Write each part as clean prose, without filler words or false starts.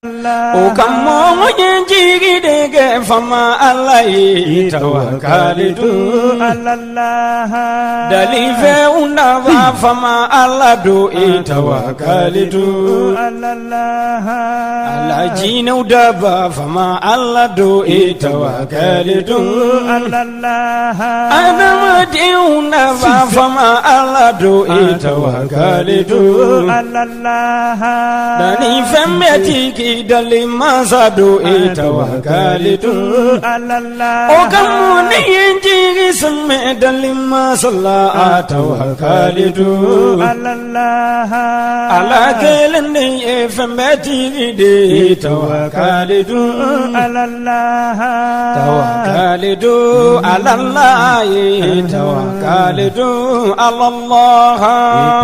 O kamo jigi dege fama Allah tawakkalitu Allah dalife undava fama Allah do tawakkalitu Allah ala jina udaba fama Allah do tawakkalitu Allah adama di undava fama Allah do tawakkalitu Allah dalife metiki dalima sadu tawakkalitu Allah o kamuni yenjigi samme dalima salla tawakkalitu Allah ala kelende efembeti de tawakkalitu Allah tawakkalitu ala Allah tawakkalitu ala Allah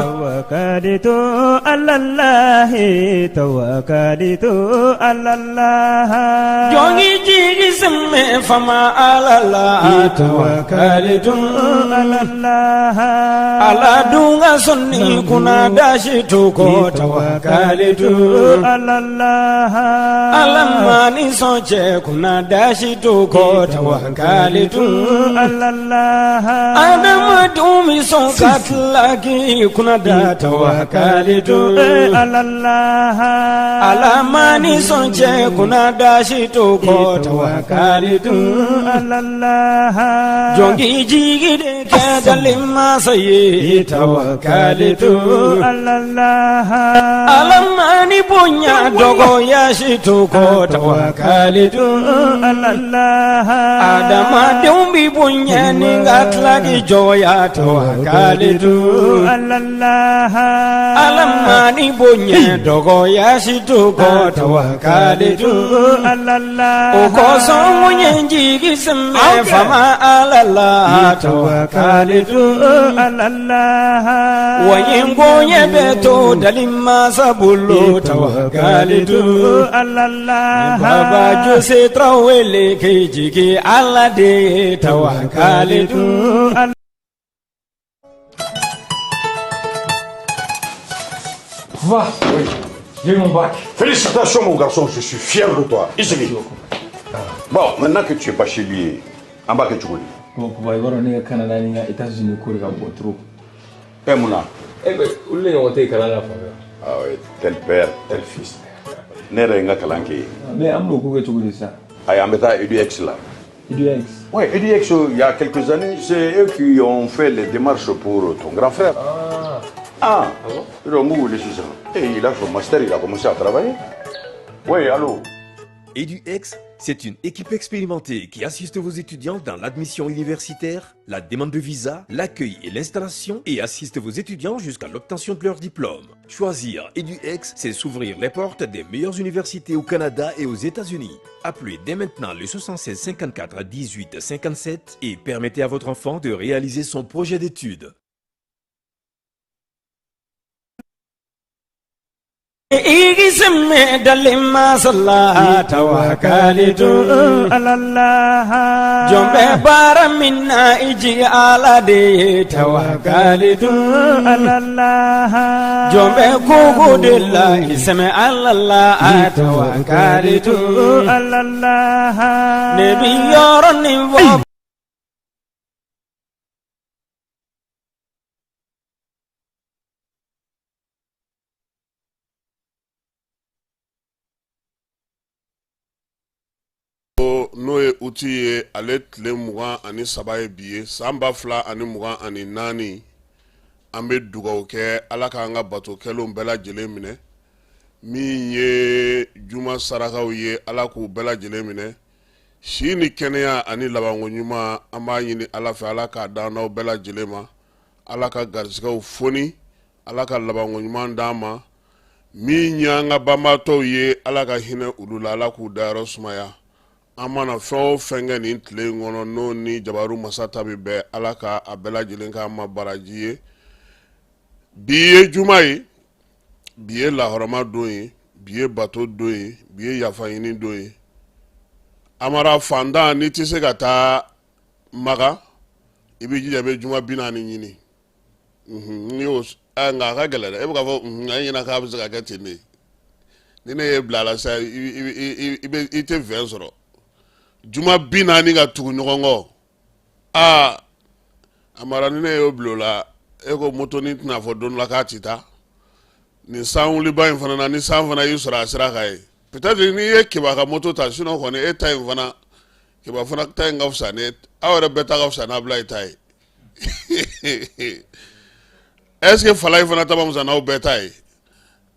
tawakkalitu ala Allah tawakkalitu ala Allah jongi jigi samme fama ala Allah tawakkalitu ala Allah ala dunga sonni kuna dashi tuko tawakkalitu ala Allah ala mani soche kuna dashi tuko tawakkalitu ala Allah adama dumi sokatlaki kuna da tawakkalitu ala Allah ala mani sonche kuna dashi tuko tawakkalitu ala Allah jongi jigi de kadalima sayi tawakkalitu ala Allah ala mani punya dogo yashi tuko tawakkalitu ala Allah adama dumbi punya ningatlaki joya tawakkalitu ala Allah ala mani punya dogo yashi tuko tawakkalitu ala Allah ukoso munyenjigi semme fama ala Allah tawakkalitu ala Allah wayengo yebeto dalima sabulu tawakkalitu ala Allah baba Jose Trawele kejigi ala de tawakkalitu Va, oui, j'ai eu mon bac. Félicitations mon garçon, je suis fier de toi. Ici. Bon, maintenant que tu es bachelier, en bas que tu connais. Bon, pour voir on est au Canada, on est aux États-Unis, on est trop. Eh Mouna. Eh ben, où est-ce qu'on est au Canada? Ah oui, tel père, tel fils. Nérenga Kalanki. Mais on a beaucoup de ça. Ah, on est EduX là. EduX. Oui, EduX, il y a quelques années, c'est eux qui ont fait les démarches pour ton grand frère. Ah bon? Et il a fait un master, il a commencé à travailler. Oui, allô? EduX, c'est une équipe expérimentée qui assiste vos étudiants dans l'admission universitaire, la demande de visa, l'accueil et l'installation et assiste vos étudiants jusqu'à l'obtention de leur diplôme. Choisir EduX, c'est s'ouvrir les portes des meilleures universités au Canada et aux États-Unis. Appelez dès maintenant le 76 54 18 57 et permettez à votre enfant de réaliser son projet d'études. Igisme dalima salla tawakkalitu ala Allah jombe bara minna iji ala de tawakkalitu ala Allah jombe kugu dilla isme Allah tawakkalitu ala Allah nebi yoroni wo n'o ye uti ye ale tile 23 ye bi ye san 2024 an bɛ dugawu kɛ ala k'an ka bato kɛlenw bɛɛ lajɛlen minɛ min ye juma sarakaw ye ala k'u bɛɛ lajɛlen minɛ si ni kɛnɛya ani labanko ɲuman an b'a ɲini ala fɛ ala k'a d'an n'aw bɛɛ lajɛlen ma ala ka garisɛgɛw foni ala ka labanko ɲuman d'an ma min y'an ka banbaatɔw ye ala ka hinɛ olu la ala k'u dayɔrɔ sumaya an mana fɛn o fɛn kɛ nin tile in kɔnɔ n'o ni jabaru masa ta bɛ bɛn ala ka a bɛɛ lajɛlen k'an ma baraji ye bi ye juma ye bi ye lahɔrɔma don ye bi ye bato don ye bi ye yafaɲini don ye amara fandan n'i tɛ se ka taa maga i bɛ jija i bɛ juma 40 ɲini nka a ka gɛlɛn dɛ e bɛ k'a fɔ an ɲɛna k'a bɛ se ka kɛ ten de ni ne ye bila la sa i tɛ vɛn sɔrɔ juma 40 ka tugu ɲɔgɔn kɔ a mara ni ne y'o bila o la e ko moto ni tɛna fɔ don la k'a ti taa nin san wuliba in fana na ni san fana y'i sɔrɔ a sira kan ye peut-être n'i ye Keba ka moto ta sinon kɔni e ta in fana Keba fana ta in ka fisa ni aw yɛrɛ bɛɛ ta ka fisa n'Ablayi ta ye est-ce que Falaye fana ta ma fisa n'aw bɛɛ ta ye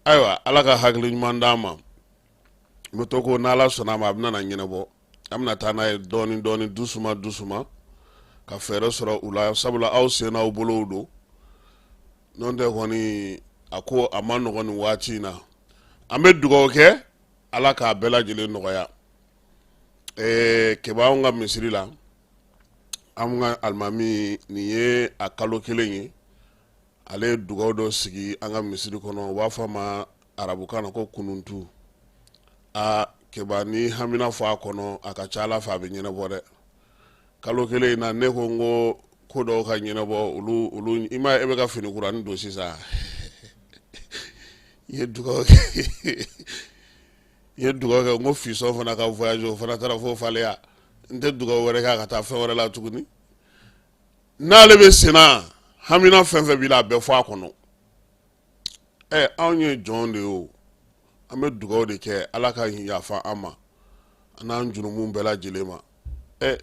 ayiwa Ala ka hakili ɲuman d'an ma moto ko n'Ala sɔnna a ma a bɛna na ɲɛnabɔ an bɛna taa n'a ye dɔɔni dɔɔni doucement doucement ka fɛɛrɛ sɔrɔ u la sabula aw sen n'aw bolow don n'o tɛ kɔni a ko a ma nɔgɔn nin waati in na an bɛ dugawu kɛ Ala k'a bɛɛ lajɛlen nɔgɔya Keba anw ka misiri la an ka alimami nin ye a kalo 1 ye ale ye dugawu dɔ sigi an ka misiri kɔnɔ u b'a fɔ a ma arabukan na ko kununtu Keba ni hamina fɔ a kɔnɔ a ka ca Ala fɛ a bɛ ɲɛnabɔ dɛ kalo 1 in na ne ko n ko ko dɔw ka ɲɛnabɔ olu i ma e bɛ ka fini kurani don sisan i ye dugawu kɛ n ko fisɔn fana ka voyage o fana taara fo Faleya n tɛ dugawu wɛrɛ kɛ a ka taa fɛn wɛrɛ la tuguni n'ale bɛ senna hamina fɛn fɛn b'i la a bɛɛ fɔ a kɔnɔ anw ye jɔn de ye o an bɛ dugawu de kɛ Ala ka yafa an ma an n'an jurumu bɛɛ lajɛlen ma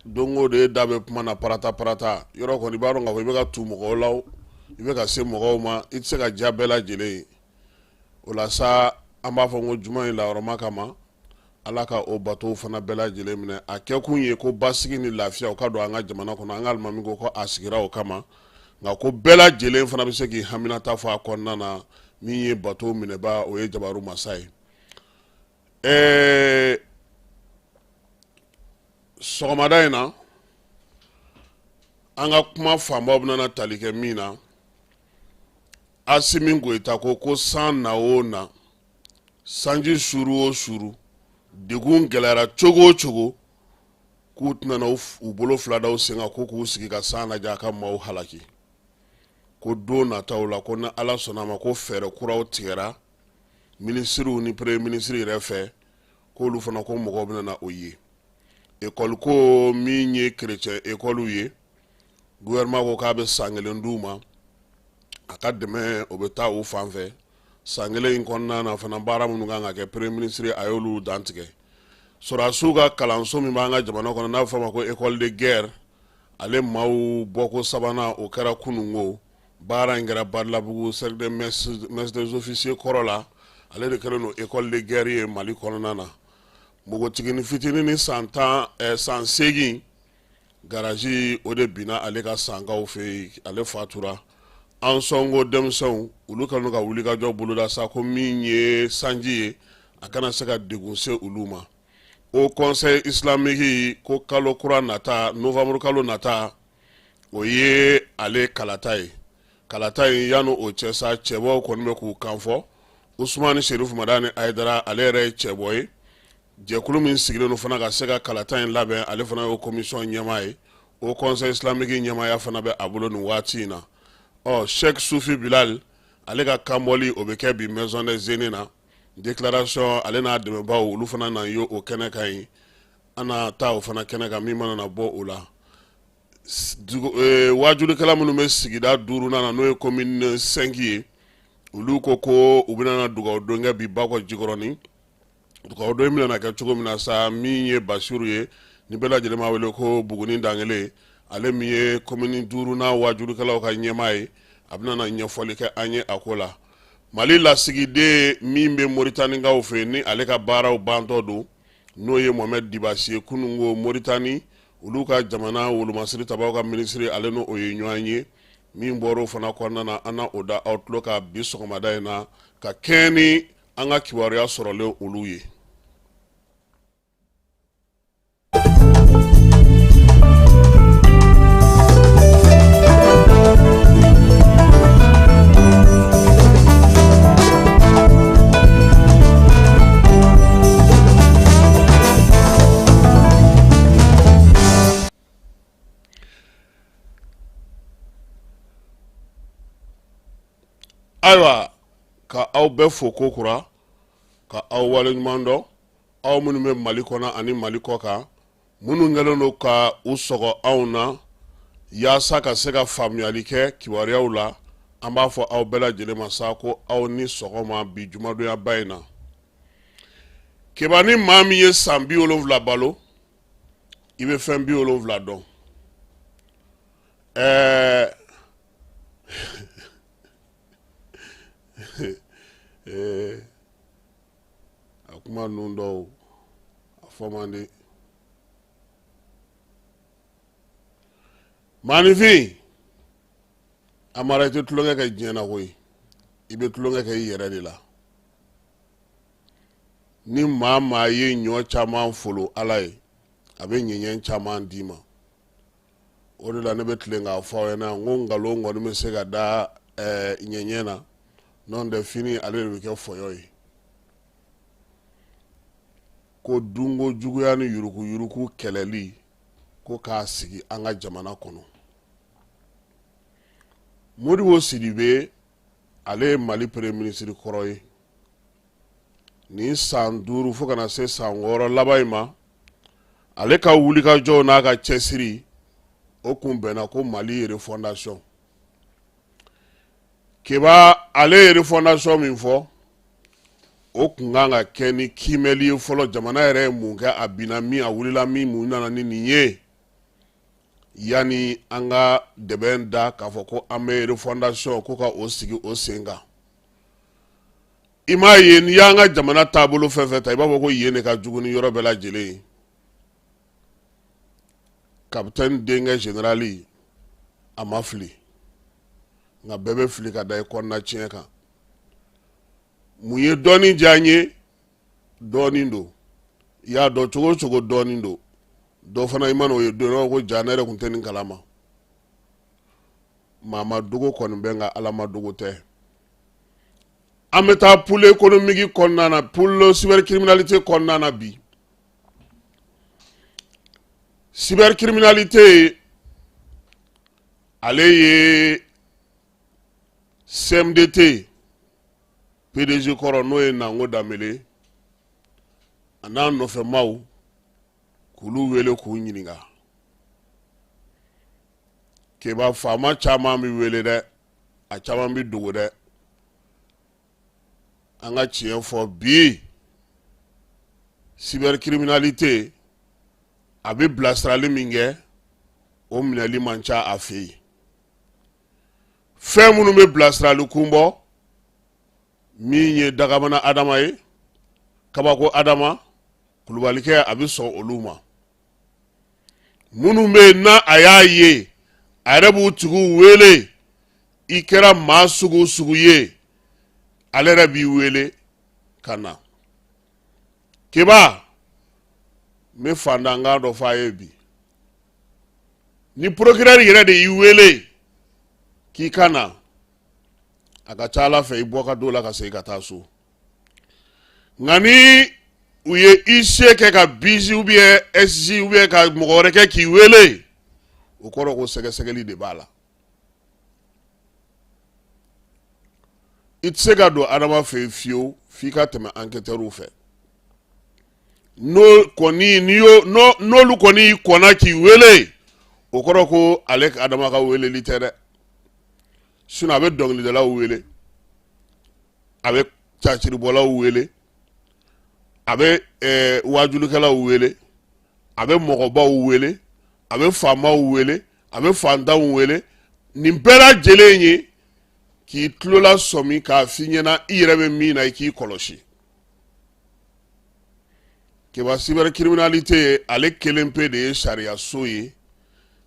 don o don e da bɛ kuma na parata parata yɔrɔ kɔni i b'a dɔn k'a fɔ i bɛ ka tu mɔgɔw la i bɛ ka se mɔgɔw ma i tɛ se ka diya bɛɛ lajɛlen ye o la sa an b'a fɔ n ko juma in layɔrɔma kama Ala ka o batow fana bɛɛ lajɛlen minɛ a kɛ kun ye ko basigi ni lafiya o ka don an ka jamana kɔnɔ an ka alimami ko a sigira o kama nka ko bɛɛ lajɛlen fana bɛ se k'i haminata fɔ a kɔnɔna na min ye bato minɛba o ye Jabaru masa ye sɔgɔmada in na an ka kuma fanbaw bɛna tali kɛ min na Asimi Goyita ko san na o na sanji suru o suru degun gɛlɛyara cogo o cogo k'u tɛna u bolo fila da u sen kan ko k'u sigi ka san lajɛ a ka maaw halaki ko don nataw la ko ni Ala sɔnna a ma ko fɛɛrɛ kuraw tigɛra minisiriw ni premier ministre yɛrɛ fɛ k'olu fana ko mɔgɔw bɛna na o ye école ko min ye chrétien école ye gouvernement ko k'a bɛ san 1 d'u ma a ka dɛmɛ o bɛ taa u fan fɛ san 1 in kɔnɔna na fana baara minnu kan ka kɛ premier ministre a y'olu dantigɛ sɔrɔdasiw ka kalanso min b'an ka jamana kɔnɔ n'a bɛ fɔ a ma ko école de guerre ale maaw bɔko sabanan o kɛra kunungo baara in kɛra Badalabugu cercle des mess des officiers kɔrɔ la ale de kɛlen don école de guerre ye Mali kɔnɔna na npogotigini fitinin ni san 8 garaji o de binna ale ka sangaw fɛ ale fatura an sɔnko denmisɛnw olu kɛlen ka wuli ka jɔ boloda sa ko min ye sanji ye a kana se ka degun se olu ma o conseil islamique ko kalo kura nata novembre kalo nata o ye ale kalata ye yanni o cɛ sa cɛbɔw kɔni bɛ k'u kanfɔ Usmani Sherif Madani Aidara ale yɛrɛ ye cɛbɔ ye jɛkulu min sigilen fana ka se ka kalata in labɛn ale fana ye commission ɲɛmaa ye o conseil islamique ɲɛmaaya fana bɛ a bolo nin waati in na Sheikh Sufi Bilal ale ka kanbɔli o bɛ kɛ bi maison des aînés na déclaration ale n'a dɛmɛbaaw olu fana na ye o kɛnɛ kan ye an na taa o fana kɛnɛ kan min mana na bɔ o la wajulikɛla minnu bɛ sigida 5 na n'o ye commune 5 ye olu ko u bɛna na dugawu don kɛ bi Bakɔ Jikɔrɔni dugawu don min na kɛ cogo min na sa min ye Basiru ye ni bɛɛ lajɛlen ma wele ko Buguni Dangele ale min ye commune 5 na wajulikɛlaw ka ɲɛmaa ye a bɛna na ɲɛfɔli kɛ an ye a ko la Mali lasigiden min bɛ Moritanikaw fɛ ni ale ka baaraw bantɔ don n'o ye Mohamed Dibasi ye kunungo Moritani olu ka jamana wolomasiri tabaw ka ministre ale n'o ye ɲɔgɔn ye min bɔra o fana kɔnɔna na an na o da aw tulo ka bi sɔgɔmada in na ka kɛɲɛ ni an ka kibaruya sɔrɔlen olu ye. Ayiwa ka aw bɛɛ fo ko kura ka aw waleɲuman dɔn aw minnu bɛ Mali kɔnɔ ani Mali kɔ kan minnu kɛlen don ka u sɔgɔ anw na yaasa ka se ka faamuyali kɛ kibaruyaw la. An b'a fɔ aw bɛɛ lajɛlen ma sa ko aw ni sɔgɔma bi jumadonya ba in na. Keba ni maa min ye san 70 balo i bɛ fɛn 70 dɔn. A kuma ninnu dɔw a fɔ man di. Maanifin a mara i tɛ tulonkɛ kɛ diɲɛ na koyi i bɛ tulonkɛ kɛ i yɛrɛ de la. Ni maa ye ɲɔ caman folo Ala ye a bɛ ɲɛɲɛ caman d'i ma. O de la ne bɛ tilen k'a fɔ aw ɲɛna n ko nkalon kɔni bɛ se ka da ɲɛɲɛ na n'o tɛ fini ale de bɛ kɛ fɔyɔ ye. Ko dunko juguya ni yuruku yuruku kɛlɛli ko k'a sigi an ka jamana kɔnɔ. Modibo Sidibe ale ye Mali premier ministre kɔrɔ ye. Ni san 5 fo kana se san 6 laban ma ale ka wuli ka jɔ n'a ka cɛsiri o kun bɛnna ko Mali refondation. Keba ale refondation min fɔ o kun kan ka kɛ ni kimɛli ye fɔlɔ jamana yɛrɛ ye mun kɛ a bina min a wulila min mun nana ni nin ye yani an ka dɛbɛn da k'a fɔ ko an bɛ refondation ko ka o sigi o sen kan. I m'a ye n'i y'an ka jamana taabolo fɛn fɛn ta i b'a fɔ ko yen de ka jugu ni yɔrɔ bɛɛ lajɛlen ye. Capitaine denkɛ générali a ma fili nka bɛɛ bɛ fili ka da i kɔnɔna tiɲɛ kan. Mun ye dɔɔnin diya n ye dɔɔnin don i y'a dɔn cogo o cogo dɔɔnin don dɔ fana i mana o ye don ko ja ne yɛrɛ tun tɛ nin kalama. Maa ma dogo kɔni bɛ nka Ala ma dogo tɛ. An bɛ taa poule économique kɔnɔna na poule cybercriminalité kɔnɔna na bi. Cybercriminalité ale ye CMDT PDG kɔrɔ n'o ye Nango Danbele a n'a nɔfɛmaw k'olu wele k'u ɲininka. Keba faama caman bɛ wele dɛ a caman bɛ dogo dɛ. An ka tiɲɛ fɔ bi cybercriminalité a bɛ bilasirali min kɛ o minɛli man ca a fɛ yen. Fɛn minnu bɛ bilasirali kun bɔ min ye dagabana Adama ye kabako Adama Kulubalikɛ a bɛ sɔn olu ma. Minnu bɛ yen na a y'a ye a yɛrɛ b'u tigiw wele i kɛra maa sugu sugu ye ale yɛrɛ b'i wele ka na. Keba n bɛ fandankan dɔ fɔ a ye bi. Ni procureur yɛrɛ de y'i wele k'i ka na a ka ca Ala fɛ i bɔ ka don la ka segin ka taa so. Nka ni u ye i se kɛ ka BJ ou bien SJ ou bien ka mɔgɔ wɛrɛ kɛ k'i wele o kɔrɔ ko sɛgɛsɛgɛli de b'a la. I tɛ se ka don Adama fɛ yen fiyewu f'i ka tɛmɛ enquêteurs fɛ. N'olu kɔni kɔnna k'i wele o kɔrɔ ko ale Adama ka weleli tɛ dɛ. Sinon a bɛ dɔnkilidalaw wele a bɛ caciribɔlaw wele a bɛ wajulikɛlaw wele a bɛ mɔgɔbaw wele a bɛ faamaw wele a bɛ fantanw wele nin bɛɛ lajɛlen ye k'i tulola sɔmi k'a f'i ɲɛna i yɛrɛ bɛ min na i k'i kɔlɔsi. Keba cybercriminalité ale kelen pe de ye sariyaso ye.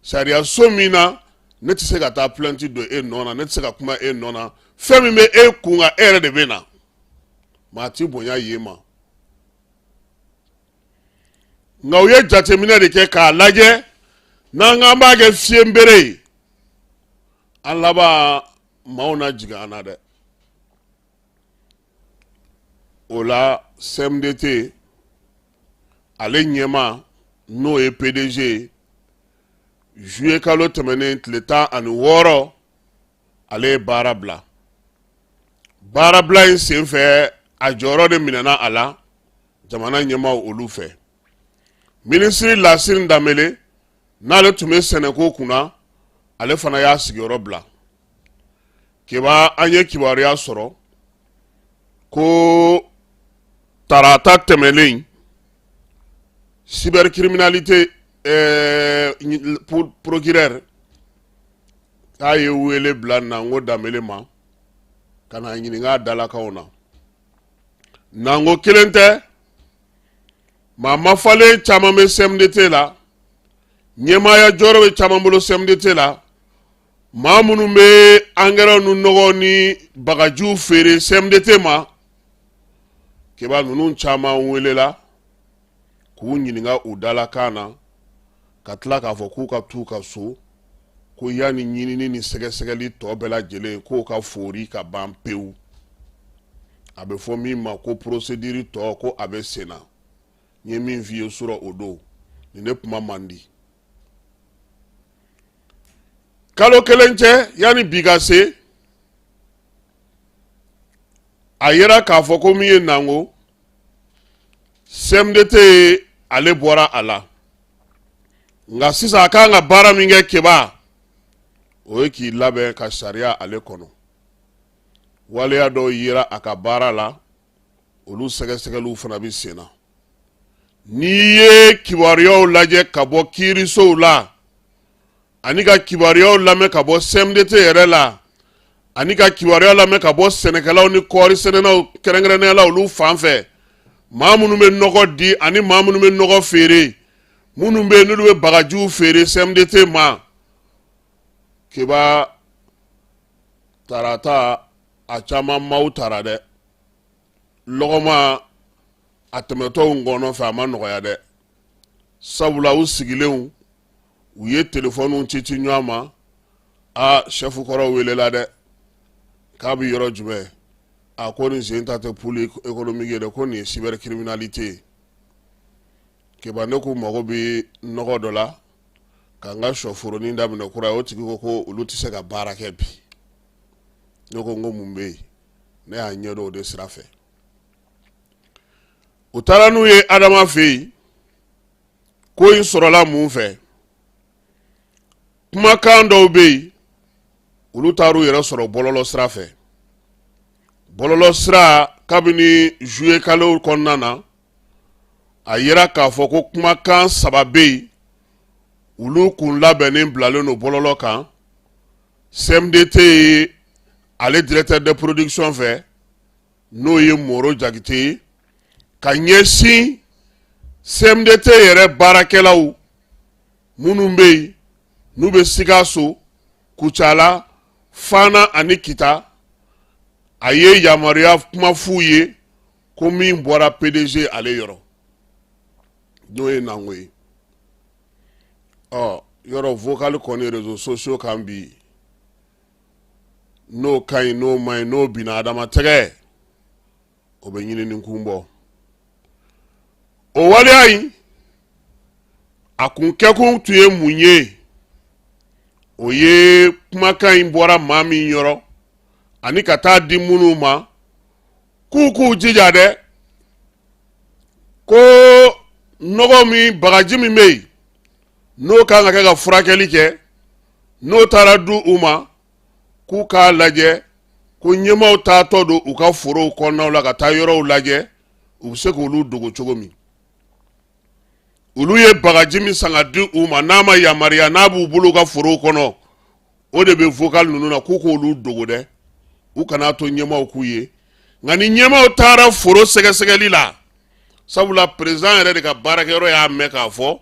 Sariyaso min na ne tɛ se ka taa plainte don e nɔ na ne tɛ se ka kuma e nɔ na fɛn min bɛ e kun kan e yɛrɛ de bɛ na maa ti bonya yen ma. Nka u ye jateminɛ de kɛ k'a lajɛ n'an k'an b'a kɛ fiɲɛbere ye an laban maaw na jigin an na dɛ. O la CMDT ale ɲɛma n'o ye PDG ye juillet kalo tɛmɛnen tile 16 ale ye baara bila. Baara bila in senfɛ a jɔyɔrɔ de minɛna a la jamana ɲɛmaaw olu fɛ. Minisiri Lasine Danbele n'ale tun bɛ sɛnɛko kunna ale fana y'a sigiyɔrɔ bila. An ye kibaruya sɔrɔ ko tarata tɛmɛlen cybercriminalité procureur k'a ye wele bila Nango Danbele ma ka na ɲininka a dalakaw na. Nango kelen tɛ maa mafalen caman bɛ CMDT la, ɲɛmaaya jɔyɔrɔ bɛ caman bolo CMDT la, maa minnu bɛ engrais ni nɔgɔ ni bagajiw feere CMDT ma, keba ninnu caman welela k'u ɲininka u dalakan na ka tila k'a fɔ k'u ka t'u ka so ko yanni ɲinini ni sɛgɛsɛgɛli tɔ bɛɛ lajɛlen k'o ka fori ka ban pewu. A bɛ fɔ min ma ko procédure tɔ ko a bɛ sen na. N ye min f'i ye sɔrɔ o don nin ne kuma man di. Kalo kelen cɛ yanni bi ka se a yera k'a fɔ ko min ye Nango CMDT ale bɔra a la nka sisan a kan ka baara min kɛ keba o ye k'i labɛn ka sariya ale kɔnɔ. Waleya dɔw yera a ka baara la olu sɛgɛsɛgɛliw fana bɛ sen na. N'i ye kibaruyaw lajɛ ka bɔ kiirisow la ani ka kibaruyaw lamɛn ka bɔ CMDT yɛrɛ la ani ka kibaruyaw lamɛn ka bɔ sɛnɛkɛlaw ni kɔɔri sɛnɛnaw kɛrɛnkɛrɛnnenya la olu fan fɛ, maa minnu bɛ nɔgɔ di ani maa minnu bɛ nɔgɔ feere, minnu bɛ yen n'olu bɛ bagajiw feere CMDT ma, keba tarata a caman maaw tara dɛ. Lɔgɔma a tɛmɛtɔw ngɔnɔ fɛ a ma nɔgɔya dɛ. Sabula u sigilenw u ye telefɔniw ci ɲɔgɔn ma, a chef kɔrɔ welela dɛ k'a bɛ yɔrɔ jumɛn, a ko nin sen ta tɛ pôle économique ye dɛ, ko nin ye cybercriminalité. Keba ne ko mago bɛ nɔgɔ dɔ la ka n ka sɔforonin daminɛ kura ye, o tigi ko olu tɛ se ka baara kɛ bi. Ne ko n ko mun bɛ yen, ne y'a ɲɛdɔn o de sira fɛ. U taara n'u ye Adama fɛ yen, ko in sɔrɔla mun fɛ. Kumakan dɔw bɛ yen olu taar'u yɛrɛ sɔrɔ bɔlɔlɔ sira fɛ. Bɔlɔlɔ sira kabini juillet kalo kɔnɔna na a yera k'a fɔ ko kumakan 3 bɛ yen olu kun labɛnnen bilalen don bɔlɔlɔ kan. CMDT ye ale directeur de production fɛ n'o ye Moro Jakite ye ka ɲɛsin CMDT yɛrɛ baarakɛlaw minnu bɛ yen n'u bɛ Sikaso, Kucala, Fana ani Kita. A ye yamaruya kuma f'u ye ko min bɔra PDG ale yɔrɔ n'o ye Nango ye. Yɔrɔ vocal kɔni réseaux sociaux kan bi n'o ka ɲi n'o man ɲi n'o binna Adama tɛgɛ o bɛ ɲinini kun bɔ. O waleya in a kun kɛkun tun ye mun ye? O ye kumakan in bɔra maa min yɔrɔ ani ka taa di minnu ma k'u jija dɛ ko nɔgɔ min bagaji min bɛ yen n'o kan ka kɛ ka furakɛli kɛ n'o taara di u ma k'u k'a lajɛ ko ɲɛmaaw taatɔ don u ka forow kɔnɔnaw la ka taa yɔrɔw lajɛ u bɛ se k'olu dogo cogo min. Olu ye bagaji min san ka di u ma n'a ma yamaruya n'a b'u bolo u ka forow kɔnɔ o de bɛ vocal ninnu na k'u k'olu dogo dɛ u kana to ɲɛmaaw k'u ye. Nka ni ɲɛmaaw taara foro sɛgɛsɛgɛli la sabula président yɛrɛ de ka baarakɛyɔrɔ y'a mɛn k'a fɔ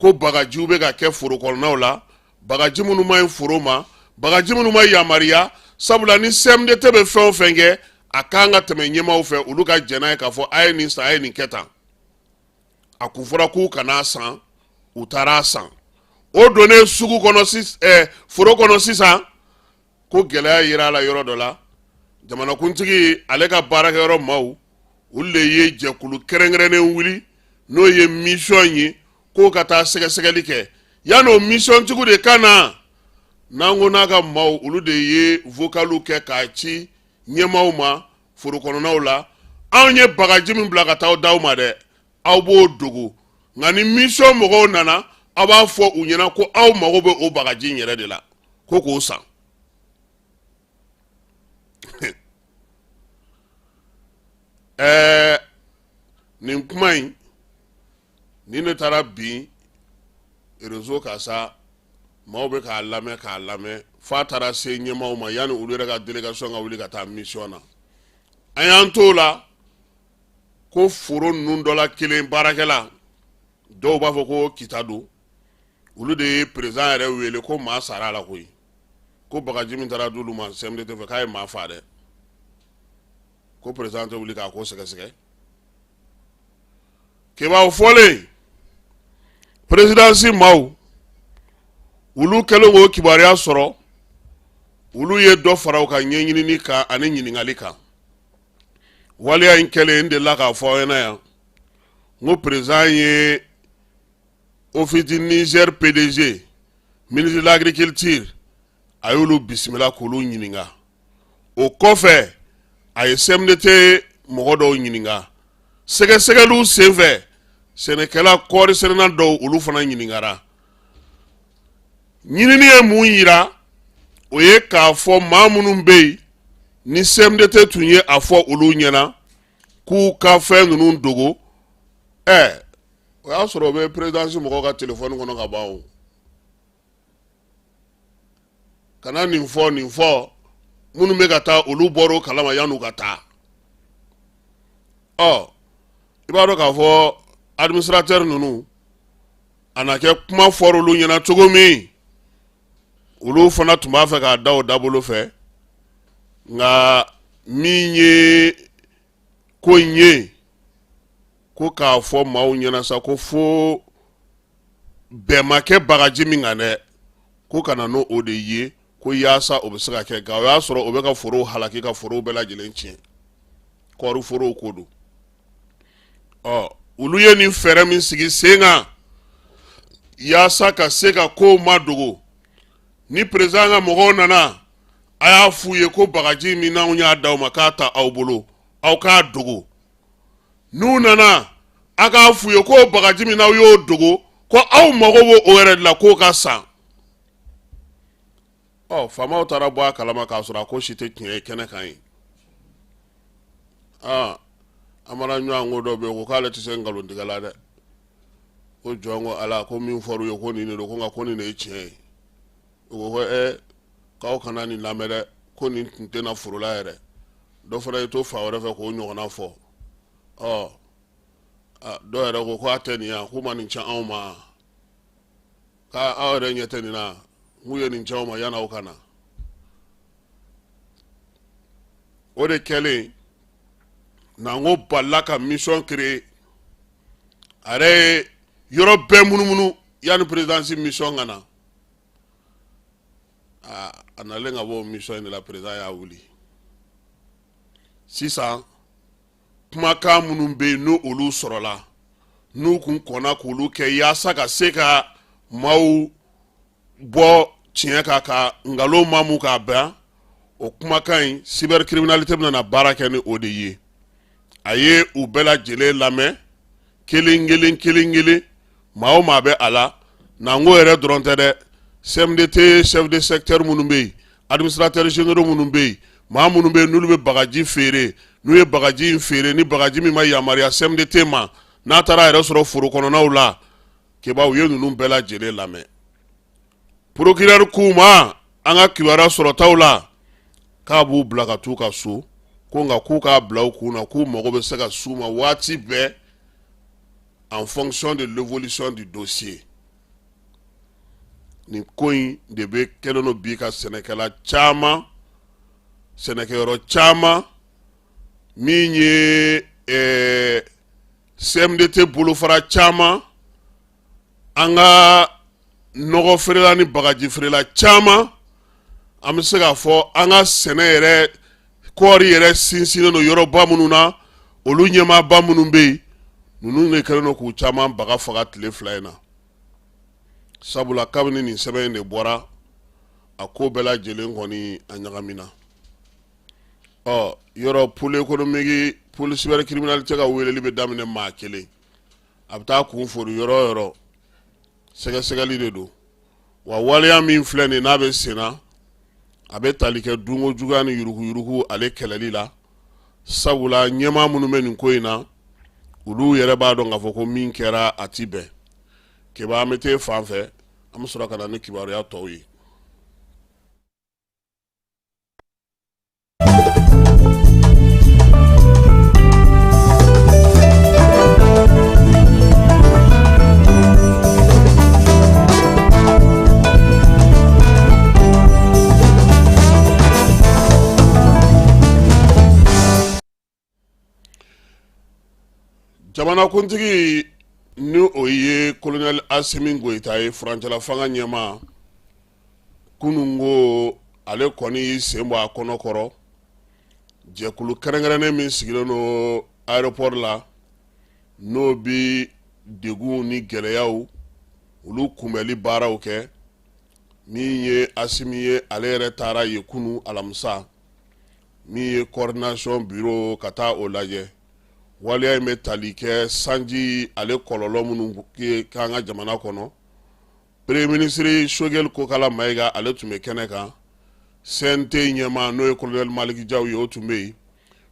ko bagajiw bɛ ka kɛ foro kɔnɔnaw la, bagaji minnu ma ɲi foro ma, bagaji minnu ma yamaruya, sabula ni CMDT bɛ fɛn o fɛn kɛ a kan ka tɛmɛ ɲɛmaaw fɛ olu ka jɛn n'a ye k'a fɔ a ye nin san a ye nin kɛ tan. A kun fɔra k'u kana san u taara san. O donnen sugu kɔnɔ foro kɔnɔ sisan ko gɛlɛya yera a la yɔrɔ dɔ la. Jamanakuntigi ale ka baarakɛyɔrɔ maaw olu de ye jɛkulu kɛrɛnkɛrɛnnen wuli n'o ye mission ye k'o ka taa sɛgɛsɛgɛli kɛ. Yan'o mission tigiw de ka na Nango n'a ka maaw olu de ye vocalu kɛ k'a ci ɲɛmaaw ma foro kɔnɔnaw la. anw ye bagaji min bila ka taa daw ma dɛ aw b'o dogo nka ni mission mɔgɔw nana aw b'a fɔ u ɲɛna ko aw mago bɛ o bagaji in yɛrɛ de la ko k'o san nin kuma in ni ne taara bi réseau ka sa maaw bɛ k'a lamɛn fa taara se ɲɛmaaw ma yanni olu yɛrɛ ka délégation ka wuli ka taa mission na an y'an t'o la ko foro ninnu dɔ la kelen baarakɛla dɔw b'a fɔ ko kita don olu de ye président yɛrɛ wele ko maa sara la koyi ko bagaji min taara d'olu ma CMDT fɛ k'a ye maa faa dɛ ko président tɛ wuli k'a ko sɛgɛsɛgɛ kebaw fɔlen présidence maaw olu kɛlen k'o kibaruya sɔrɔ olu ye dɔ fara u ka ɲɛɲinini kan ani ɲininkali kan waliya in kɛlen n delila k'a fɔ aw ɲɛna yan n ko président ye office du Niger PDG ministre de l'agriculture a y'olu bisimila k'olu ɲininka o kɔfɛ a ye CMDT mɔgɔ dɔw ɲininka sɛgɛsɛgɛliw senfɛ sɛnɛkɛla kɔɔri sɛnɛna dɔw olu fana ɲininkara ɲinini ye mun yira o ye k'a fɔ maa minnu bɛ yen ni CMDT tun ye a fɔ olu ɲɛna k'u ka fɛn ninnu dogo o y'a sɔrɔ o bɛ présidence mɔgɔw ka téléphone kɔnɔ ka ban o kana nin fɔ minnu bɛ ka taa olu bɔra o kalama yan'u ka taa i b'a dɔn k'a fɔ administrateur ninnu a na kɛ kuma fɔra olu ɲɛna cogo min olu fana tun b'a fɛ k'a da o dabolo fɛ nka min ye ko in ye ko k'a fɔ maaw ɲɛna sa ko fo bɛn ma kɛ bagaji min kan dɛ ko kana n'o de ye ko yaasa o bɛ se ka kɛ nka o y'a sɔrɔ o bɛ ka forow halaki ka forow bɛɛ lajɛlen tiɲɛ kɔɔri forow ko don olu ye nin fɛɛrɛ min sigi sen kan yaasa ka se ka kow madogo ni président ka mɔgɔw nana a y'a f'u ye ko bagaji min n'anw y'a d'aw ma k'a ta aw bolo aw k'a dogo n'u nana a k'a f'u ye ko bagaji min n'aw y'o dogo ko aw mago b'o yɛrɛ de la k'o ka san faamaw taara bɔ a kalama k'a sɔrɔ a ko si tɛ tiɲɛ ye kɛnɛ kan ye amara ɲɔgɔn ko dɔ bɛ yen ko k'ale tɛ se nkalontigɛ la dɛ ko jɔn ko ala ko min fɔr'u ye ko nin de don ko nka ko nin de ye tiɲɛ ye o ko k'aw kana nin lamɛn dɛ ko nin tun tɛna foro la yɛrɛ dɔ fana ye to fa wɛrɛ fɛ k'o ɲɔgɔnna fɔ dɔ yɛrɛ ko k'a tɛ nin yan k'u ma nin tiɲɛ anw ma k'aw yɛrɛ ɲɛ tɛ nin na n'u ye nin tiɲɛ aw ma yan'aw ka na o de kɛlen n'an ko balila ka mission créer a yɛrɛ ye yɔrɔ bɛɛ munumunu yanni présidence mission ka na a nalen ka bɔ mission in de la président y'a wuli sisan kumakan minnu bɛ yen n'o olu sɔrɔla n'u kun kɔnna k'olu kɛ yaasa ka se ka maaw bɔ tiɲɛ kan ka nkalon maamu k'a ban o kumakan in cybercriminalité bɛna baara kɛ ni o de ye a ye u bɛɛ lajɛlen lamɛn kelen kelen maa o maa bɛ a la n'an ko yɛrɛ dɔrɔn tɛ dɛ CMDT chef de secteur minnu bɛ yen administrateurs généraux minnu bɛ yen maa minnu bɛ yen n'olu bɛ bagaji feere n'u ye bagaji in feere ni bagaji min ma yamaruya CMDT ma n'a taara a yɛrɛ sɔrɔ foro kɔnɔnaw la kebaw u ye ninnu bɛɛ lajɛlen lamɛn procureur k'u ma an ka kibaruya sɔrɔtaw la k'a b'u bila ka t'u ka so ko nka k'u k'a bila u kun na k'u mago bɛ se ka s'u ma waati bɛɛ en fonction de l'évolution du dossier nin ko in de bɛ kɛlen don bi ka sɛnɛkɛla caman sɛnɛkɛyɔrɔ caman min ye CMDT bolofara caman an ka nɔgɔ feerela ni bagaji feerela caman an bɛ se k'a fɔ an ka sɛnɛ yɛrɛ kɔɔri yɛrɛ sinsinnen don yɔrɔba minnu na olu ɲɛmaaba minnu bɛ yen ninnu de kɛlen don k'u caman baga faga tile fila in na sabula kabini nin sɛbɛn in de bɔra a ko bɛɛ lajɛlen kɔni a ɲagamina yɔrɔ police cyber criminalité ka weleli be damine ma kelen abta kun foru yoro yoro sega segali de do wa waliya min fleni na be sena abe talike dungo jugani yuruku ale kelali la sabula nyema munu men ko ina ulu yere ba do ngafo ko min kera atibe ke ba mete fanfe am sura kana ne kibaru ya towi jamana kuntigi ni oye colonel Assimi Goïta ye Furancɛla fanga ɲɛma kunungo ale kɔni sen bɔ a kɔnɔ kɔrɔ jɛkulu kɛrɛnkɛrɛnnen min sigilen no aéroport la n'o bi degun ni gɛlɛyaw olu kunbɛli baaraw kɛ min ye Assimi ye ale yɛrɛ taara ye kunu alamisa min ye coordination bureau ka taa o lajɛ waliya in bɛ tali kɛ sanji ale kɔlɔlɔ minnu k'an ka jamana kɔnɔ premier ministre Choguel Kokala Mayiga ale tun bɛ kɛnɛ kan CNT ɲɛma n'o ye colonel Maliki Jaw ye o tun bɛ yen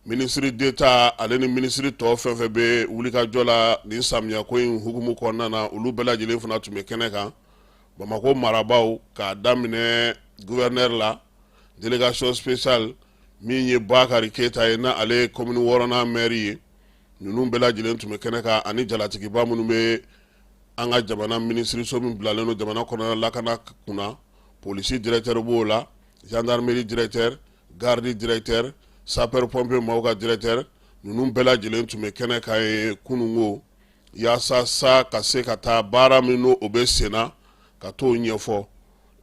ministre d'État ale ni ministre tɔ fɛn fɛn bɛ wulikajɔ la nin samiya ko in hukumu kɔnɔna na olu bɛɛ lajɛlen fana tun bɛ kɛnɛ kan Bamako marabaw k'a daminɛ gouverneur la délégation spéciale min ye Bakari Keita ye na ale commune 6nan maire ye ninnu bɛɛ lajɛlen tun bɛ kɛnɛ kan ani jalatigiba minnu bɛ an ka jamana ministre so min bilalen no jamana kɔnɔna lakana kunna polisi directeur b'o la gendarmerie directeur garde directeur sapeur pompier maaw ka directeur ninnu bɛɛ lajɛlen tun bɛ kɛnɛ kan ye kunungo yaasa sa ka se ka taa baara min no o bɛ senna ka t'o ɲɛfɔ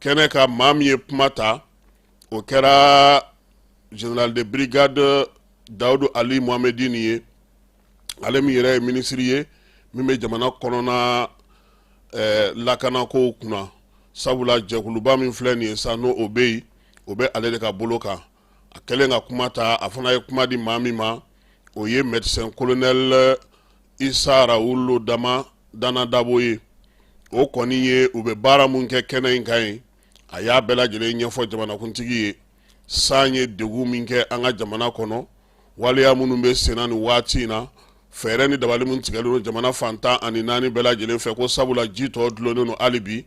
kɛnɛ kan maa min ye kuma ta o kɛra général de brigade Daoudu Ali Mohamedine ye ale min yɛrɛ ye ministre ye min bɛ jamana kɔnɔna lakana ko kunna sabula jɛkuluba min filɛ nin ye sa n'o o bɛ yen o bɛ ale de ka bolo kan a kɛlen ka kuma ta a fana ye kuma di maa min ma o ye médecin colonel Isa Rawulu Dana Dabo ye o kɔni ye u bɛ baara mun kɛ kɛnɛ in kan ye a y'a bɛɛ lajɛlen ɲɛfɔ jamanakuntigi ye san ye degun min kɛ an ka jamana kɔnɔ waliya minnu bɛ senna nin waati in na fɛɛrɛ ni dabali min tigɛlen don jamana fantan ani naani bɛɛ lajɛlen fɛ ko sabula ji tɔ dulonnen don hali bi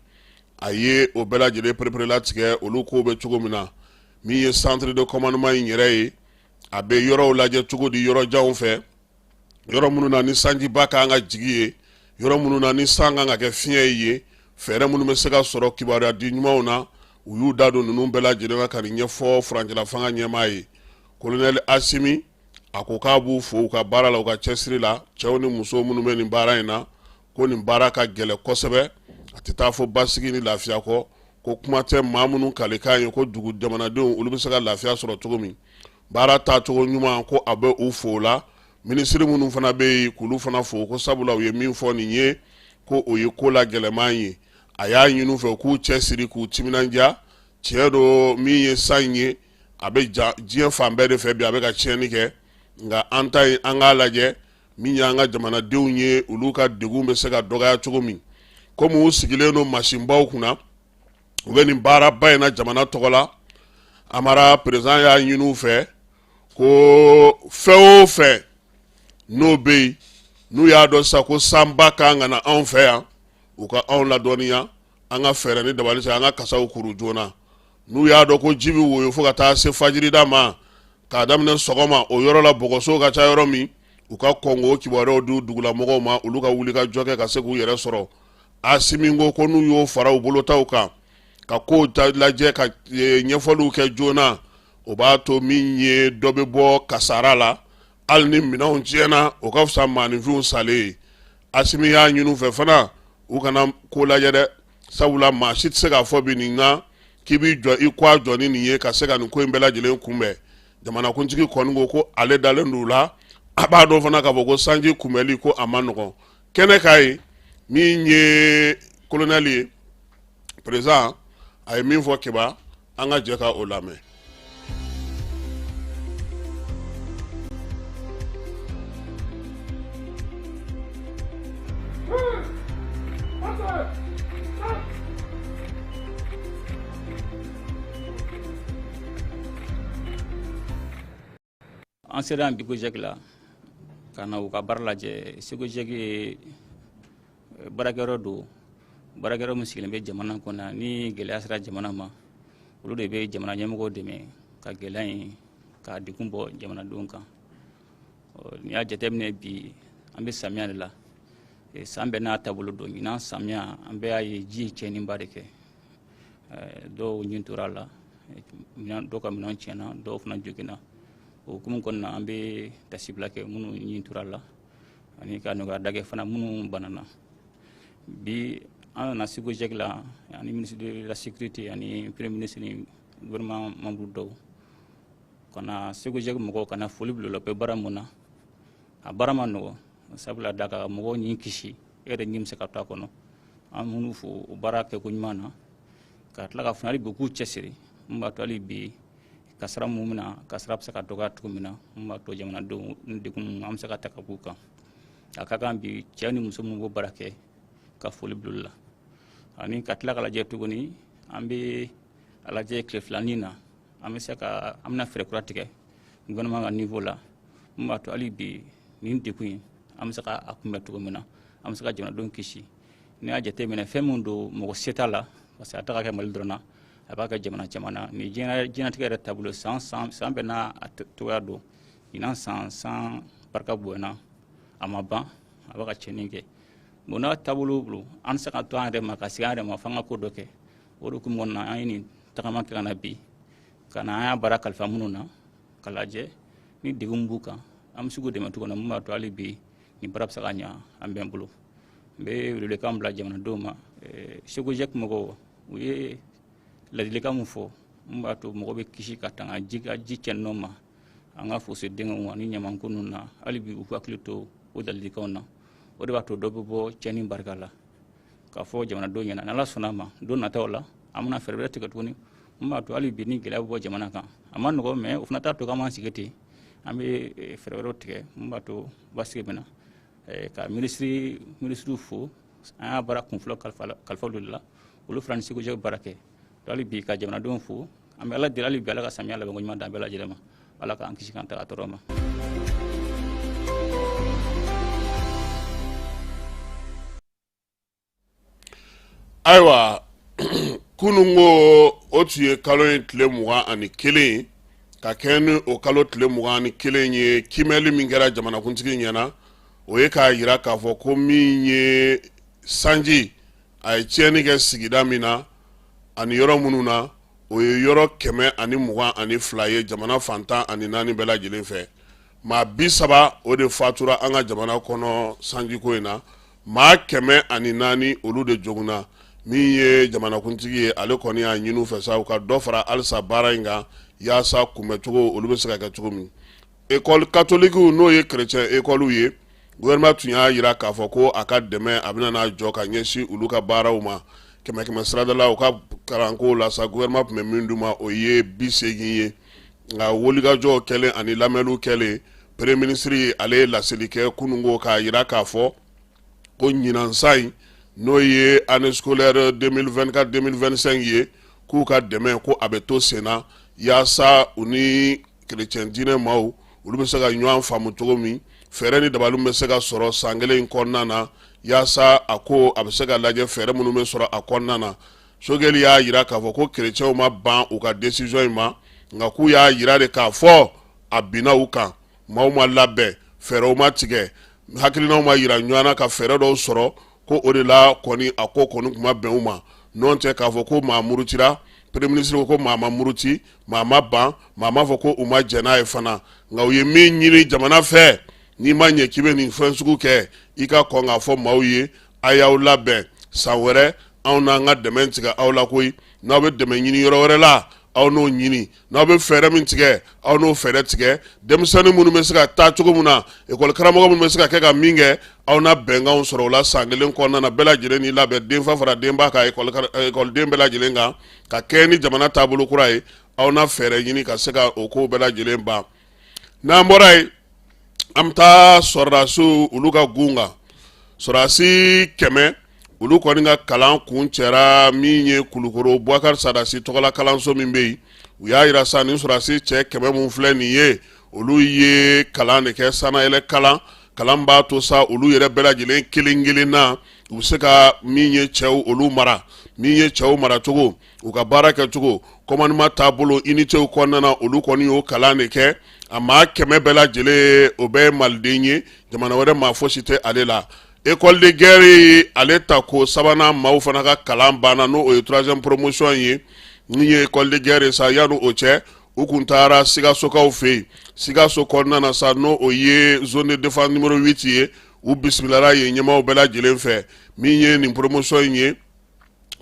a ye o bɛɛ lajɛlen pereperela tigɛ olu ko bɛ cogo min na min ye centre de commandement in yɛrɛ ye a bɛ yɔrɔw lajɛ cogo di yɔrɔ janw fɛ yɔrɔ minnu na ni sanjiba kan ka jigi ye yɔrɔ minnu na ni san kan ka kɛ fiɲɛ ye fɛɛrɛ minnu bɛ se ka sɔrɔ kibaruya di ɲumanw na u y'u da don ninnu bɛɛ lajɛlen na ka nin ɲɛfɔ Furancɛla fanga ɲɛmaa ye colonel Assimi a ko k'a b'u fo u ka baara la u ka cɛsiri la cɛw ni musow minnu bɛ nin baara in na ko nin baara ka gɛlɛn kosɛbɛ a tɛ taa fɔ basigi ni lafiya kɔ ko kuma tɛ maa minnu kalikan ye ko dugu jamanadenw olu bɛ se ka lafiya sɔrɔ cogo min baara taacogo ɲuman ko a bɛ u fo la ministre minnu fana bɛ yen k'olu fana fo ko sabula u ye min fɔ nin ye ko o ye ko la gɛlɛman ye a y'a ɲini u fɛ k'u cɛsiri k'u timinanja tiɲɛ do min ye san ye a bɛ diɲɛ fan bɛɛ de fɛ bi a bɛ ka tiɲɛni kɛ nka an ta ye an k'a lajɛ min ye an ka jamanadenw ye olu ka degun bɛ se ka dɔgɔya cogo min komi u sigilen don masinbaw kunna u bɛ nin baaraba in na jamana tɔgɔ la Amara président y'a ɲini u fɛ ko fɛn o fɛn n'o bɛ yen n'u y'a dɔn sisan ko sanba kan ka na anw fɛ yan u ka anw ladɔnniya an ka fɛɛrɛ ni dabali an ka kasaw kuru joona n'u y'a dɔn ko ji bɛ woyo fo ka taa se fajirida ma k'a daminɛ sɔgɔma o yɔrɔ la bɔgɔso ka ca yɔrɔ min u ka kɔn k'o kibaruyaw di dugulamɔgɔw ma olu ka wuli ka jɔ kɛ ka se k'u yɛrɛ sɔrɔ Assimi ko n'u y'o fara u bolotaw kan ka kow ta lajɛ ka ɲɛfɔliw kɛ joona o b'a to min ye dɔ bɛ bɔ kasara la hali ni minɛnw tiɲɛna o ka fisa maaninfinw salen ye Assimi y'a ɲini u fɛ fana u kana ko lajɛ dɛ sabula maa si tɛ se k'a fɔ bi nin na k'i b'i jɔ i kɔ a jɔ ni nin ye ka se ka nin ko in bɛɛ lajɛlen kunbɛn jamanakuntigi kɔni ko ale dalen don u la a b'a dɔn fana k'a fɔ ko sanji kunbɛli ko a ma nɔgɔn kɛnɛ ka ye min ye colonel ye président a ye min fɔ keba an ka jɛ ka o lamɛn. an sera an Sego Jek la ka na u ka baara lajɛ. Sego Jek ye baarakɛyɔrɔ don baarakɛyɔrɔ min sigilen bɛ jamana kɔnɔ ni gɛlɛya sera jamana ma olu de bɛ jamana ɲɛmɔgɔw dɛmɛ ka gɛlɛya in ka degun bɔ jamanadenw kan. N'i y'a jateminɛ bi an bɛ samiya de la san bɛɛ n'a taabolo don ɲinan samiya an bɛɛ y'a ye ji ye tiɲɛniba de kɛ dɔw ɲin tora a la dɔw ka minɛnw tiɲɛna dɔw fana joginna o hukumu kɔnɔna an bɛ tasibila kɛ minnu ɲin tora a la ani ka nɔgɔya dagɛ fana minnu banana bi an nana Sego Jek la ani ministre de la sécurité ani premier ministre ni gouvernement membre dɔw kana Sego Jek mɔgɔw kana foli bila la bɛ baara mun na a baara ma nɔgɔ sabula da ka mɔgɔw ɲin kisi e yɛrɛ ɲin bɛ se ka to a kɔnɔ an minnu fo o baara kɛ ko ɲuman na ka tila ka fana bɛ k'u cɛsiri mun b'a to hali bi kasara mun mina kasara bɛ se ka dɔgɔya cogo min na mun b'a to jamanadenw degun an bɛ se ka ta ka b'u kan a ka kan bi cɛ ni muso minnu b'o baara kɛ ka foli bila la ani ka tila ka lajɛ tuguni an bɛ a lajɛ tile filanin na an bɛ se ka an bɛna fɛɛrɛ kura tigɛ gouvernement ka niveau la mun b'a to hali bi nin degun in an bɛ se ka a kunbɛn cogo min na an bɛ se ka jamanadenw kisi n'i y'a jateminɛ fɛn min don mɔgɔ se t'a la parce que a ta ka kɛ Mali dɔrɔn na a b'a kɛ jamana caman na ni diɲɛnatigɛ yɛrɛ taabolo san bɛɛ n'a togoya don ɲinan san barika bonyana a ma ban a b'a ka tiɲɛni kɛ bon n'a taabolo bolo an se ka to an yɛrɛ ma ka segin an yɛrɛ ma f'an ka ko dɔ kɛ o de hukumu kɔnɔna an ye nin tagama kɛ ka na bi ka na an y'a baara kalifa minnu na ka lajɛ ni degun b'u kan an bɛ se k'u dɛmɛ cogo min na mun b'a to hali bi nin baara bɛ se ka ɲɛ an bɛ n bolo n bɛ welewelekan bila jamanadenw ma Sego Jek mɔgɔw u ye ladilikan min fɔ mun b'a to mɔgɔ bɛ kisi ka tanga ji cɛnninw ma an ka fosse dingɛw ani ɲamanko ninnu na hali bi u hakili to o ladilikanw na o de b'a to dɔ bɛ bɔ cɛnni barika la k'a fɔ jamanadenw ɲɛna n'Ala sɔnna ma don nataw la an bɛna fɛɛrɛ wɛrɛ tigɛ tuguni mun b'a to hali bi ni gɛlɛya bɛ bɔ jamana kan a ma nɔgɔ mais o fana t'a to k'an b'an sigi ten an bɛ fɛɛrɛ wɛrɛw tigɛ mun b'a to basigi bɛ na ka ministre fo an y'a baara kunfɔlɔ kalifa olu de la olu fana ni Sego Jek baara kɛ hali bi ka jamanadenw fo an bɛ Ala deli hali bi Ala ka samiya labɛnko ɲuman d'an bɛɛ lajɛlen ma Ala k'an kisi k'an taga tɔɔrɔ ma. Ayiwa kunun ko o tun ye kalo in tile 21 ka kɛ ni o kalo tile 21 ye kimɛli min kɛra jamanakuntigi ɲɛna o ye k'a jira k'a fɔ ko min ye sanji a ye tiɲɛni kɛ sigida min na ani yɔrɔ minnu na o ye yɔrɔ 122 ye jamana fantan ani 4 bɛɛ lajɛlen fɛ maa 30 o de fatura an ka jamana kɔnɔ sanjiko in na maa 104 olu de jogunna min ye jamanakuntigi ye ale kɔni y'a ɲini u fɛ sa u ka dɔ fara halisa baara in kan yaasa kunbɛcogo olu bɛ se ka kɛ cogo min école catholique n'o ye chrétien école ye gouvernement tun y'a jira k'a fɔ ko a ka dɛmɛ a bɛna n'a jɔ ka ɲɛsin olu ka baaraw ma kɛmɛ sirada la u ka kalanko la sa gouvernement tun bɛ min d'u ma o ye 80 ye nka wulikajɔw kɛlen ani lamɛnniw kɛlen premier ministre ale ye laseli kɛ kununko k'a jira k'a fɔ ko ɲinan san in n'o ye année scolaire 2024-2025 ye k'u ka dɛmɛ ko a bɛ to sen na yaasa u ni chrétien diinɛ maaw olu bɛ se ka ɲɔgɔn faamu cogo min fɛɛrɛ ni dabaliw bɛ se ka sɔrɔ san kelen in kɔnɔna na yaasa a ko a bɛ se ka lajɛ fɛɛrɛ minnu bɛ sɔrɔ a kɔnɔna na Sogɛli y'a jira k'a fɔ ko chrétienw ma ban u ka décision in ma nka k'u y'a jira de k'a fɔ a binna u kan maaw ma labɛn fɛɛrɛw ma tigɛ hakilinaw ma jira ɲɔgɔn na ka fɛɛrɛ dɔw sɔrɔ ko o de la kɔni a ko kɔni kuma bɛn u ma n'o tɛ k'a fɔ ko maa murutira premier ministre ko maa ma muruti maa ma ban maa ma fɔ ko u ma jɛn n'a ye fana nka u ye min ɲini jamana fɛ n'i ma ɲɛ k'i bɛ nin fɛn sugu kɛ i ka kɔn k'a fɔ maaw ye a y'aw labɛn san wɛrɛ anw n'an ka dɛmɛ tigɛ aw la koyi n'aw bɛ dɛmɛ ɲini yɔrɔ wɛrɛ la aw n'o ɲini n'aw bɛ fɛɛrɛ min tigɛ aw n'o fɛɛrɛ tigɛ denmisɛnnin minnu bɛ se ka taa cogo min na école karamɔgɔ minnu bɛ se ka kɛ ka min kɛ aw na bɛnkanw sɔrɔ o la san kelen kɔnɔna na bɛɛ lajɛlen n'i labɛn denfa fara denba kan école den bɛɛ lajɛlen kan ka kɛ ni jamana taabolo kura ye aw na fɛɛrɛ ɲini ka se ka o ko bɛɛ lajɛlen ban n'an bɔra yen an bɛ taa sɔrɔdasiw olu ka gun kan sɔrɔdasi 100 olu kɔni ka kalan kun cɛra min ye Kulukoro Bubakari Sadasi tɔgɔla kalanso min bɛ yen u y'a jira sa nin sɔrɔdasi cɛ 100 mun filɛ nin ye olu ye kalan de kɛ sanayɛlɛ kalan kalan b'a to sa olu yɛrɛ bɛɛ lajɛlen kelen na u se ka min ye cɛw olu mara min ye cɛw mara cogo u ka baara kɛ cogo commandement taabolo unité kɔnɔna olu kɔni y'o kalan de kɛ a maa 100 bɛɛ lajɛlen o bɛɛ maliden ye jamana wɛrɛ maa fosi tɛ ale la école de guerre ale ta ko sabanan maaw fana ka kalan banna n'o ye 3e promotion ye ni ye école de guerre sa yanu o cɛ u kun taara Sikasokaw fɛ yen Sikaso kɔnɔna na sa n'o o ye zone de défense numéro 8 ye u bisimilara ye ɲɛmaaw bɛɛ lajɛlen fɛ min ye nin promotion ye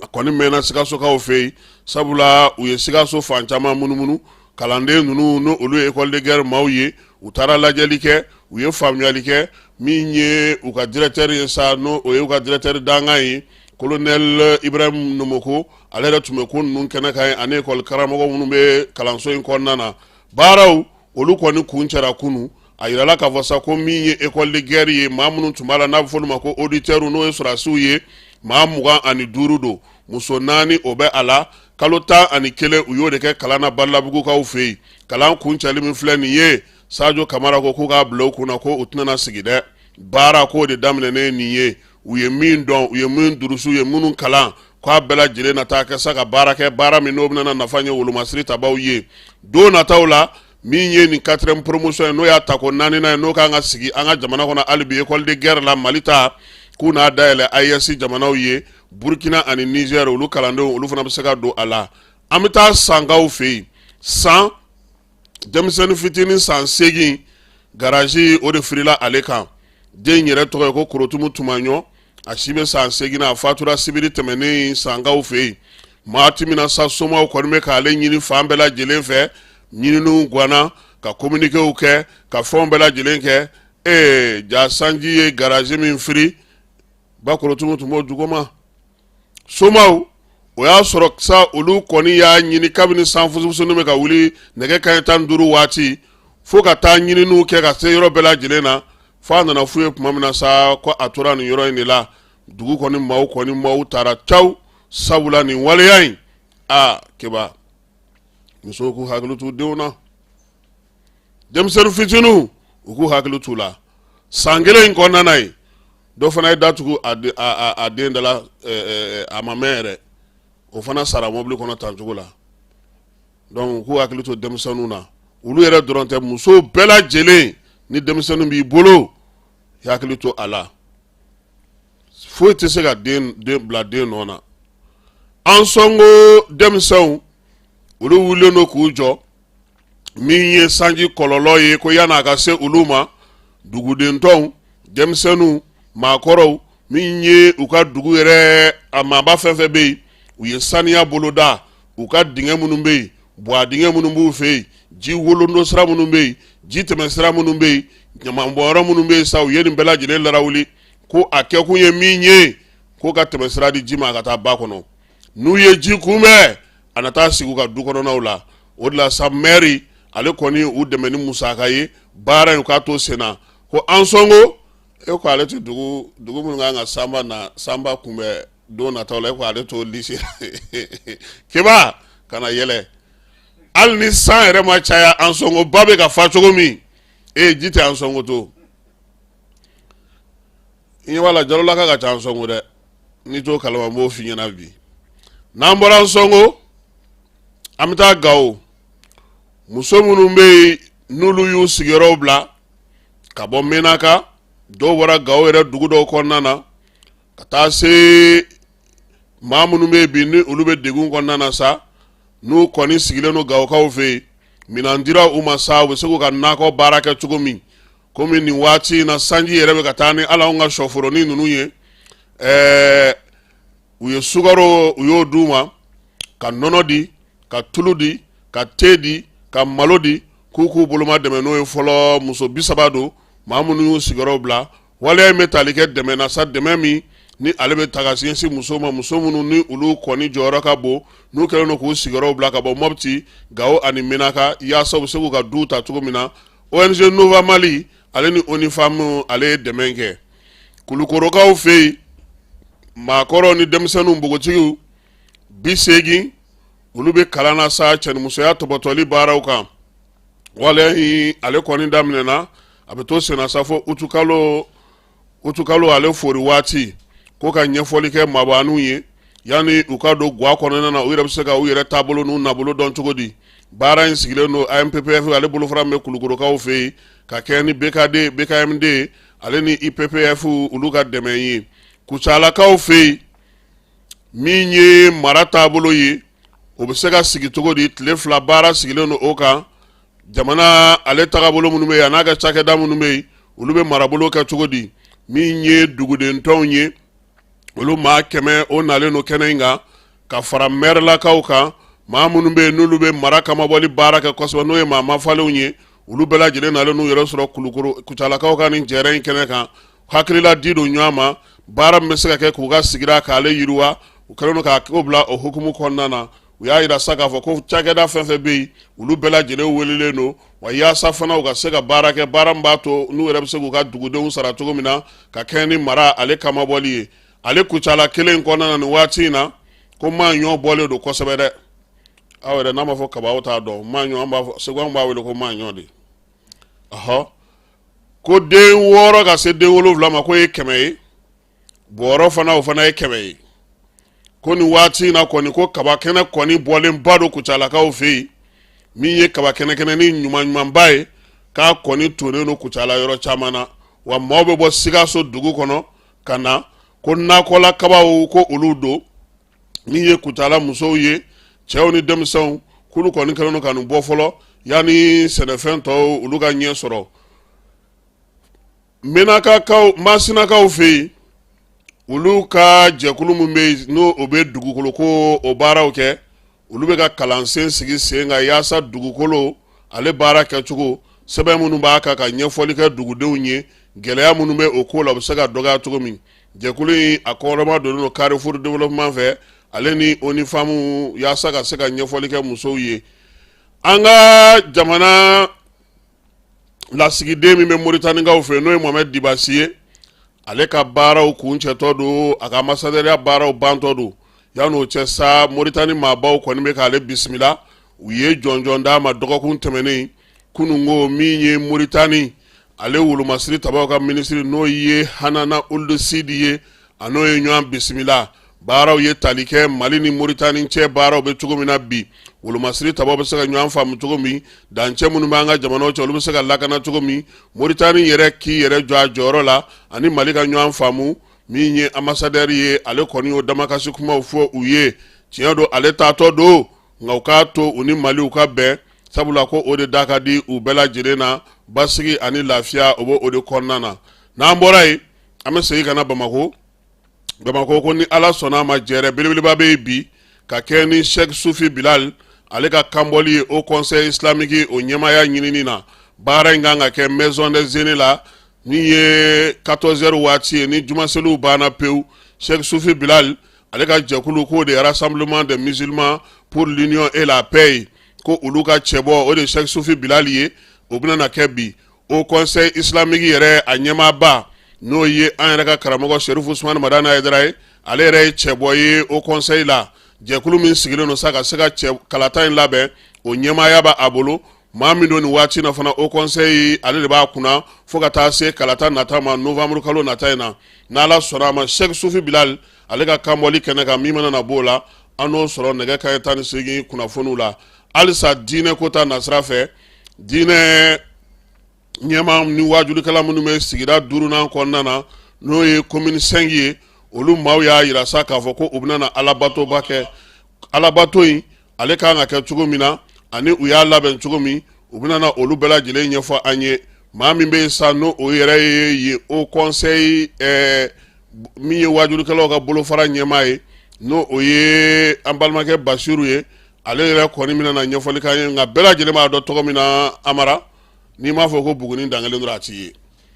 a kɔni mɛnna Sikasokaw fɛ yen sabula u ye Sikaso fan caman munumunu kalanden ninnu no olu ye école de guerre maaw ye u taara lajɛli kɛ u ye faamuyali kɛ min ye u ka directeur ye sa no o ye u ka directeur dangan ye colonel Ibrahim Nomoko ale yɛrɛ tun bɛ ko ninnu kɛnɛ kan ani école karamɔgɔ minnu bɛ kalanso in kɔnɔna na baaraw olu kɔni kun cɛra kunu a yirala k'a fɔ sa ko min ye école de guerre ye maa minnu tun b'a la n'a bɛ fɔ olu ma ko auditeur n'o ye sɔrɔdasiw ye maa 25 don muso 4 o bɛ a la kalo 11 u y'o de kɛ kalan na Balabugukaw fɛ yen kalan kun cɛli min filɛ nin ye Sadio Kamara ko k'u k'a bila u kunna ko u tɛna sigi dɛ baara k'o de daminɛnen nin ye u ye min dɔn u ye min durusu u ye minnu kalan k'a bɛɛ lajɛlen na taa kɛ sa ka baara kɛ baara min n'o bɛna nafa ɲɛ wolomasiri tabaw ye don nataw la min ye nin 4e promotion ye n'o y'a ta ko 4nan ye n'o kan ka sigi an ka jamana kɔnɔ hali bi école de guerre la Mali ta k'u n'a dayɛlɛ AES jamanaw ye Burkina ani Niger olu kalandenw olu fana bɛ se ka don a la an bɛ taa Sankaw fɛ yen san denmisɛnnin fitinin san 8 garage o de firila ale kan den yɛrɛ tɔgɔ ye ko Korotumu Tumaɲɔ a si bɛ san 8 na a fatura sibiri tɛmɛnen Sankaw fɛ yen maa timina sa somaw kɔni bɛ k'ale ɲini fan bɛɛ lajɛlen fɛ ɲininiw guanna ka communiquéw kɛ ka fɛnw bɛɛ lajɛlen kɛ ja sanji ye garage min firi ba Korotumu tun b'o dugu ma somaw o y'a sɔrɔ sa olu kɔni y'a ɲini kabini san fusufusunni bɛ ka wuli nɛgɛ kanɲɛ 15 waati fo ka taa ɲininiw kɛ ka se yɔrɔ bɛɛ lajɛlen na fo a nana f'u ye tuma min na sa ko a tora nin yɔrɔ in de la dugu kɔni maaw taara caw sabula nin waleya in keba musow k'u hakili t'u denw na denmisɛnnin fitininw u k'u hakili t'u la san 1 in kɔnɔna ye dɔ fana ye datugu a den da la a ma mɛn yɛrɛ o fana sara mobili kɔnɔ tancogo la donc k'u hakili to denmisɛnninw na olu yɛrɛ dɔrɔn tɛ musow bɛɛ lajɛlen ni denmisɛnnin b'i bolo i hakili to a la foyi tɛ se ka den bila den nɔ na an sɔngo denmisɛnw olu wulilen don k'u jɔ min ye sanji kɔlɔlɔ ye ko yan'a ka se olu ma dugudentɔw denmisɛnninw maakɔrɔw min ye u ka dugu yɛrɛ a maaba fɛn fɛn bɛ yen u ye saniya boloda u ka dingɛ minnu bɛ yen buwa dingɛ minnu b'u fɛ yen ji wolondo sira minnu bɛ yen ji tɛmɛ sira minnu bɛ yen ɲamanbɔnyɔrɔ minnu bɛ yen sa u ye nin bɛɛ lajɛlen larawuli ko a kɛkun ye min ye ko ka tɛmɛ sira di ji ma ka taa ba kɔnɔ n'u ye ji kunbɛn a na taa sigi u ka du kɔnɔnaw la o de la sa maire ale kɔni u dɛmɛ ni musaka ye baara in k'a to sen na ko an sɔngo e ko ale tɛ dugu minnu kan ka sanba kunbɛn don nataw la e ko ale t'o lise keba kana yɛlɛ hali ni san yɛrɛ ma caya an sɔngo ba bɛ ka fa cogo min ji tɛ an sɔngo to i ɲɛ b'a la Jalolaka ka ca an sɔngo dɛ n'i t'o kalama n b'o f'i ɲɛna bi n'an bɔra an sɔngo an bɛ taa Gawo muso minnu bɛ yen n'olu y'u sigiyɔrɔw bila ka bɔ Menaka dɔw bɔra Gawo yɛrɛ dugu dɔw kɔnɔna na ka taa se maa minnu bɛ yen bi ni olu bɛ degun kɔnɔna na sa n'u kɔni sigilen don Gawokaw fɛ yen minɛn dira u ma sa u bɛ se k'u ka nakɔ baara kɛ cogo min komi nin waati in na sanji yɛrɛ bɛ ka taa ni hali anw ka sɔforonin ninnu ye u ye sukaro u y'o d'u ma ka nɔnɔ di ka tulu di ka te di ka malo di k'u boloma dɛmɛ n'o ye fɔlɔ muso 30 don maa minnu y'u sigiyɔrɔw bila waleya in bɛ tali kɛ dɛmɛ na sa dɛmɛ min ni ale bɛ ta ka sinsin muso ma muso minnu ni olu kɔni jɔyɔrɔ ka bon n'u kɛlen don k'u sigiyɔrɔw bila ka bɔ Mopti Gawo ani Menaka yaasa u bɛ se k'u ka duw ta cogo min na ONG Nova Mali ale ni ONIFAM ale ye dɛmɛ kɛ Kulukorokaw fɛ yen maakɔrɔw ni denmisɛnninw npogotigiw 80 olu bɛ kalan na sa cɛnimusoya tɔbɔtɔli baaraw kan walahi ale kɔni daminɛna a bɛ to senna sa fo utukalo ale fori waati ko ka ɲɛfɔli kɛ maabanuw ye yani u ka don guwa kɔnɔna na u yɛrɛ bɛ se ka u yɛrɛ taabolo n'u nabolo dɔn cogo di baara in sigilen don AMPPF ale bolofara min bɛ Kulukorokaw fɛ yen ka kɛ ni BKMD ale ni IPPF olu ka dɛmɛ ye Kucalakaw fɛ yen min ye mara taabolo ye o bɛ se ka sigi cogo di tile 2 baara sigilen don o kan jamana ale tagabolo minnu bɛ yen a n'a ka cakɛda minnu bɛ yen olu bɛ marabolo kɛ cogo di min ye dugudentɔnw ye olu maa 100 o nalen no kɛnɛ in kan ka fara mɛrɛlakaw kan maa minnu bɛ yen n'olu bɛ mara kamabɔli baara kɛ kosɛbɛ n'o ye maa mafalenw ye olu bɛɛ lajɛlen nalen n'u yɛrɛ sɔrɔ Kucalakaw ka nin jɛrɛ in kɛnɛ kan hakilila di don ɲɔgɔn ma baara min bɛ se ka kɛ k'u ka sigira k'ale yiriwa u kɛlen don k'o bila o hukumu kɔnɔna na u y'a yira sa k'a fɔ ko cakɛda fɛn fɛn bɛ yen olu bɛɛ lajɛlen welelen don wa yaasa fana u ka se ka baara kɛ baara min b'a to n'u yɛrɛ bɛ se k'u ka dugudenw sara cogo min na ka kɛɲɛ ni mara ale kamabɔli ye ale Kucala kelen in kɔnɔna na nin waati in na ko maaɲɔ bɔlen don kosɛbɛ dɛ aw yɛrɛ n'a ma fɔ kaba aw t'a dɔn maaɲɔ an b'a fɔ segu an b'a wele ko maaɲɔ de ko den 6 ka se den 7 ma ko ye 100 ye bɔrɔ fana o fana ye 100 ye ko nin waati in na kɔni ko kaba kɛnɛ kɔni bɔlen ba don Kucalakaw fɛ yen min ye kaba kɛnɛ ni ɲumanba ye k'a kɔni tonnen don Kucala yɔrɔ caman na wa maaw bɛ bɔ Sikaso dugu kɔnɔ ka na ko nakɔla kabaw ko olu don min ye Kucala musow ye cɛw ni denmisɛnw k'olu kɔni kɛlen don ka nin bɔ fɔlɔ yanni sɛnɛfɛn tɔw olu ka ɲɛ sɔrɔ Masinakaw fɛ yen olu ka jɛkulu min bɛ yen n'o bɛ dugukolo ko o baaraw kɛ olu bɛ ka kalansen sigi sen kan yaasa dugukolo ale baara kɛcogo sɛbɛn minnu b'a kan ka ɲɛfɔli kɛ dugudenw ye gɛlɛya minnu bɛ o ko la o bɛ se ka dɔgɔya cogo min jɛkulu in a kɔrɔma donnen don Carrefour Développement fɛ ale ni ONIFAM yaasa ka se ka ɲɛfɔli kɛ musow ye an ka jamana lasigiden min bɛ Moritanikaw fɛ n'o ye Mohamed Dibasi ye ale ka baaraw kuncɛtɔ don a ka ambassadɛriya baaraw bantɔ don yan'o cɛ sa Moritani maabaw kɔni bɛ k'ale bisimila u ye jɔnjɔn d'a ma dɔgɔkun tɛmɛnen kunungo min ye Moritani ale wolomasiri tabaw ka minisiri n'o ye Hanana Ould Sidi ye a n'o ye ɲɔgɔn bisimila baaraw ye tali kɛ Mali ni Moritani cɛ baaraw bɛ cogo min na bi wolomasiri tabaw bɛ se ka ɲɔgɔn faamu cogo min dancɛ minnu b'an ka jamanaw cɛ olu bɛ se ka lakana cogo min Moritani yɛrɛ k'i yɛrɛ jɔ a jɔyɔrɔ la ani Mali ka ɲɔgɔn faamu min ye ambassadɛri ye ale kɔni y'o damakasi kumaw fɔ u ye tiɲɛ don ale taatɔ don nka u k'a to u ni Mali u ka bɛn sabula ko o de da ka di u bɛɛ lajɛlen na basigi ani lafiya o b'o de kɔnɔna na n'an bɔra yen an bɛ segin ka na Bamako ko ni Ala sɔnna a ma jɛrɛ belebeleba bɛ yen bi ka kɛ ni Sheikh Sufi Bilal ale ka kanbɔli ye au conseil islamique o ɲɛmaya ɲinini na baara in kan ka kɛ maison des aînés la min ye 14h waati ye ni jumaseliw banna pewu Sheikh Sufi Bilal ale ka jɛkulu k'o de Rassemblement des musulmans pour l'union et la paix ko olu ka cɛbɔ o de Sheikh Sufi Bilal ye o bɛna na kɛ bi au conseil islamique yɛrɛ a ɲɛmaaba n'o ye an yɛrɛ ka karamɔgɔ Sherif Usmane Madani Haidara ye ale yɛrɛ ye cɛbɔ ye au conseil la jɛkulu min sigilen don sa ka se ka kalata in labɛn o ɲɛmaaya b'a bolo maa min don nin waati na fana au conseil ale de b'a kunna fo ka taa se kalata nata ma novembre kalo nata in na n'Ala sɔnna a ma Sheikh Sufi Bilal ale ka kanbɔli kɛnɛ kan min mana na b'o la an n'o sɔrɔ nɛgɛ kanɲɛ 18 kunnafoniw la halisa diinɛ ko ta nasira fɛ diinɛ ɲɛmaa ni wajulikɛla minnu bɛ sigida 5nan kɔnɔna na n'o ye commune 5 ye olu maaw y'a yira sa k'a fɔ ko u bɛna na alabatoba kɛ alabato in ale kan ka kɛ cogo min na ani u y'a labɛn cogo min u bɛna na olu bɛɛ lajɛlen ɲɛfɔ an ye maa min bɛ yen sa n'o o yɛrɛ ye yen au conseil min ye wajulikɛlaw ka bolofara ɲɛmaa ye n'o o ye an balimakɛ Basiru ye ale yɛrɛ kɔni bɛna na ɲɛfɔli k'an ye nka bɛɛ lajɛlen b'a dɔn tɔgɔ min na Amara n'i m'a fɔ ko Buguni Dangele dɔrɔn a t'i ye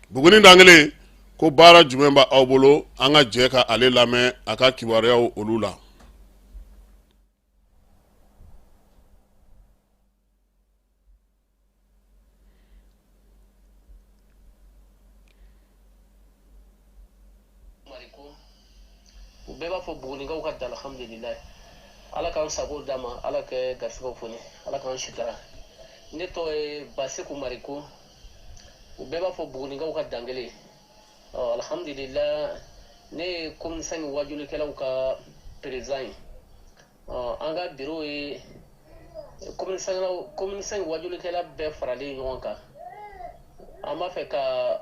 Buguni Dangele ko baara jumɛn b'aw bolo an ka jɛ ka ale lamɛn a ka kibaruyaw olu la. u bɛɛ b'a fɔ Bugunikaw ka da alhamdulilayi Ala k'an sago d'a ma Ala kɛ garisigɛw foni Ala k'an sutara ne tɔgɔ ye Baseku Mariku u bɛɛ b'a fɔ Bugunikaw ka dangele alhamdulillah ne ye commune 5 wajulikɛlaw ka président ye an ka bureau ye commune 5 wajulikɛla bɛɛ faralen ɲɔgɔn kan an b'a fɛ ka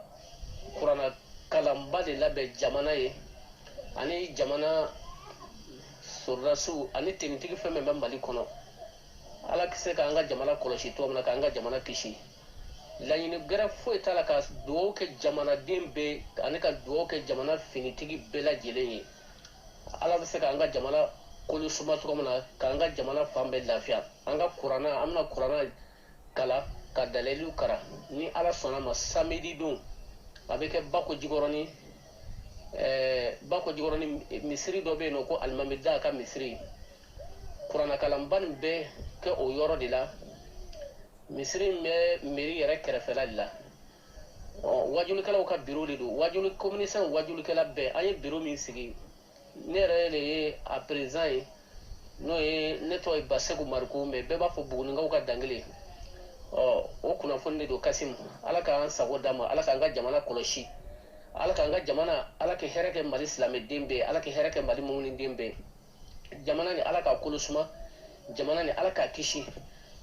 kuranna kalanba de labɛn jamana ye ani jamana sɔrɔdasiw ani tenitigi fɛn bɛɛ bɛ Mali kɔnɔ ala k'i se k'an ka jamana kɔlɔsi cogo min na k'an ka jamana kisi laɲini gɛrɛ foyi t'a la ka dugawu kɛ jamanaden bɛɛ ani ka dugawu kɛ jamana finitigi bɛɛ lajɛlen ye ala bɛ se k'an ka jamana kolo suma cogo min na k'an ka jamana fan bɛɛ lafiya an ka kuranna an bɛna kuranna kala ka dalɛliw kara ni ala sɔnna ma samedi don a bɛ kɛ Bako Jikɔrɔni misiri dɔ bɛ yen nɔ ko alimami da ka misiri kuranna kalanba nin bɛ kɛ o yɔrɔ de la misiri in bɛ mairie yɛrɛ kɛrɛfɛla de la wajulikɛlaw ka bureau de don commune 5 wajulikɛla bɛɛ an ye bureau min sigi ne yɛrɛ de ye a président ye n'o ye ne tɔgɔ ye Baseku Mariku mais bɛɛ b'a fɔ Bugunikaw ka dangele o kunnafoni de don Kasimu ala k'an sago d'a ma ala k'an ka jamana kɔlɔsi ala k'an ka jamana ala kɛ hɛrɛ kɛ Mali silamɛden bɛɛ ala kɛ hɛrɛ kɛ Mali mɔminiden bɛɛ jamana ni ala k'a kolo suma jamana ni ala k'a kisi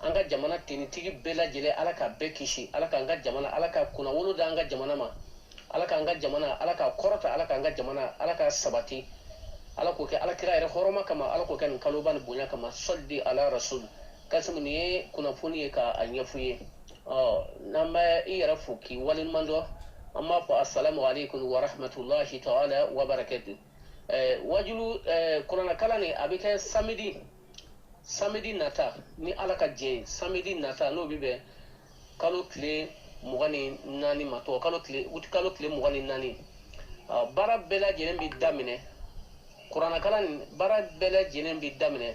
an ka jamana tenitigi bɛɛ lajɛlen ala k'a bɛɛ kisi ala k'an ka jamana ala k'a kunnawolo da an ka jamana ma ala k'an ka jamana ala k'a kɔrɔta ala k'an ka jamana ala k'a sabati ala k'o kɛ alakira yɛrɛ hɔrɔma kama ala k'o kɛ nin kaloba ni bonya kama salli ala rasul Kasimu nin ye kunnafoni ye ka a ɲɛfɔ ye n'an bɛ i yɛrɛ fo k'i waleɲuman dɔn an b'a fɔ assalamu alaikum wa rahmatulahi ta'ala wa barakatuh wajulu kuranna kalan nin a bɛ kɛ samedi nata ni ala ka jɛ samedi nata n'o bɛ bɛn kalo tile 24 ma tɔ kalo tile 24 baara bɛɛ lajɛlen bɛ daminɛ kuranna kalan nin baara bɛɛ lajɛlen bɛ daminɛ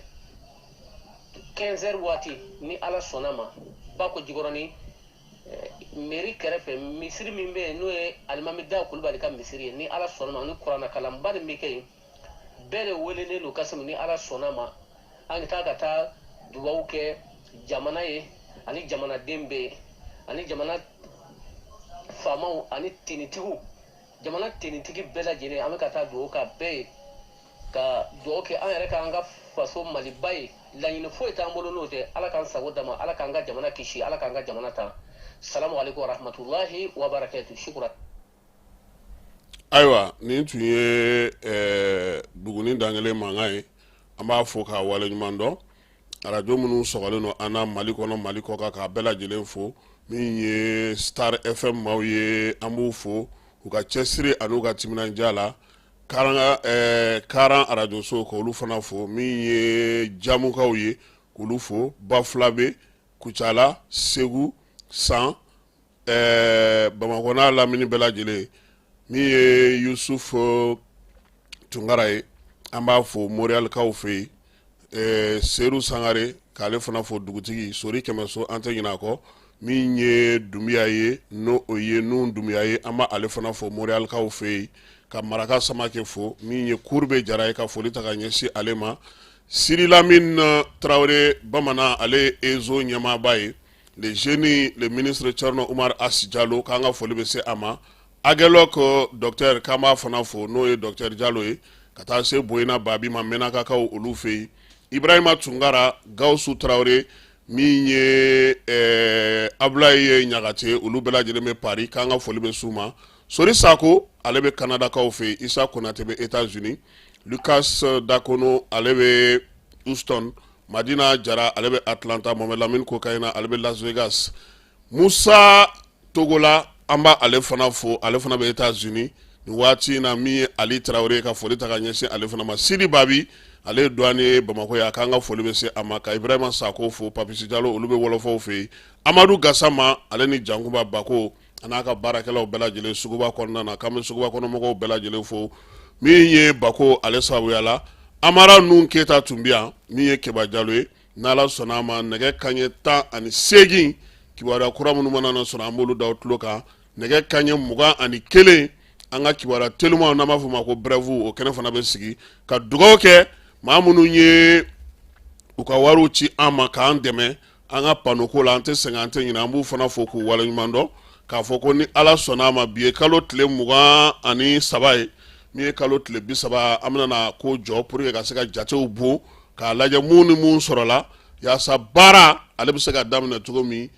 15h waati ni ala sɔnna ma Bako Jikɔrɔni mairie kɛrɛfɛ misiri min bɛ yen n'o ye alimami da Kulubali ka misiri ye ni ala sɔnna ma ni kuranna kalanba nin bɛ kɛ yen bɛɛ de welelen don Kasimu ni ala sɔnna ma an ka taa dugawu kɛ jamana ye ani jamanaden bɛɛ ani jamana faamaw ani tenitigiw jamana tenitigi bɛɛ lajɛlen an bɛ ka taa dugawu k'a bɛɛ ye ka dugawu kɛ an yɛrɛ k'an ka faso Maliba ye laɲini foyi t'an bolo n'o tɛ ala k'an sago d'a ma ala k'an ka jamana kisi ala k'an ka jamana ta salamu alaikum wa rahmatulahi wa barakatuh shukran. Ayiwa nin tun ye Buguni dangele mankan ye an b'a fɔ k'a waleɲuman dɔn arajo minnu sɔgɔlen don an na Mali kɔnɔ Mali kɔ kan k'a bɛɛ lajɛlen fo min ye Star FM maaw ye an b'u fo u ka cɛsiri ani u ka timinandiya la Karan arajo so k'olu fana fo min ye Jamukaw ye k'olu fo Bafulabe Kucala Segu San Bamakɔ n'a lamini bɛɛ lajɛlen min ye Yusuf Tunkara ye an b'a fo Montréalkaw fɛ yen Seru Sangare k'ale fana fo dugutigi Sori Kɛmɛso an tɛ ɲinɛ a kɔ min ye Dumbuya ye n'o ye Nuhun Dumbuya ye an b'a ale fana fo Montréalkaw fɛ yen ka Maraka Samake fo min ye Kurbe Jara ye ka foli ta ka ɲɛsin ale ma Siri Lamine Traoré bamanan ale Ezo ɲɛmaaba ye le jeune le ministre Thierno Oumar Assi Diallo k'an ka foli bɛ se a ma Agelok docteur k'an b'a fana fo n'o ye docteur Diallo ye ka taa se Boyina Babi ma Mɛnakakaw olu fɛ yen Ibrahima Tunkara Gawusu Traoré min ye Ablaye Ɲagate olu bɛɛ lajɛlen bɛ Paris k'an ka foli bɛ s'u ma Sori Sako ale bɛ Canadakaw fɛ yen Isa Konate bɛ États-Unis Lucas Dakono ale bɛ Houston Madina Jara ale bɛ Atlanta Mohamed Lamine Kokayina ale bɛ Las Vegas Musa Togola an b'a ale fana fo ale fana bɛ États-Unis nin waati in na min ye Ali Traoré ka foli ta ka ɲɛsin ale fana ma Sidi Babi ale ye douanier ye Bamakɔ yan k'an ka foli bɛ se a ma ka Ibrahima Sako fo Papisi Diallo olu bɛ wɔlɔfɔw fɛ yen Amadu Gassama ale ni Jankuba Bako a n'a ka baarakɛlaw bɛɛ lajɛlen suguba kɔnɔna na k'an bɛ suguba kɔnɔmɔgɔw bɛɛ lajɛlen fo min ye Bako ale sababuya la Amara Nun Keta tun bɛ yan min ye Keba Diallo ye n'Ala sɔnna a ma nɛgɛ kanɲɛ 18 kibaruya kura minnu mana na sɔrɔ an b'olu da o tulo kan nɛgɛ kanɲɛ 21 an ka kibaruya telimanw n'an b'a fɔ o ma ko brève o kɛnɛ fana bɛ sigi ka dugawu kɛ maa minnu ye u ka wariw ci an ma k'an dɛmɛ anga panoko la ante 50 nyina ambu fana foku wala nyumando ka foko ni ala sona ma biye kalo tle muga ani sabai mi kalo tle bi saba amna na ko jo pour que ka se ka jate ubu ka laja muni mun sorola ya sabara ale bi se ka damna tugo mi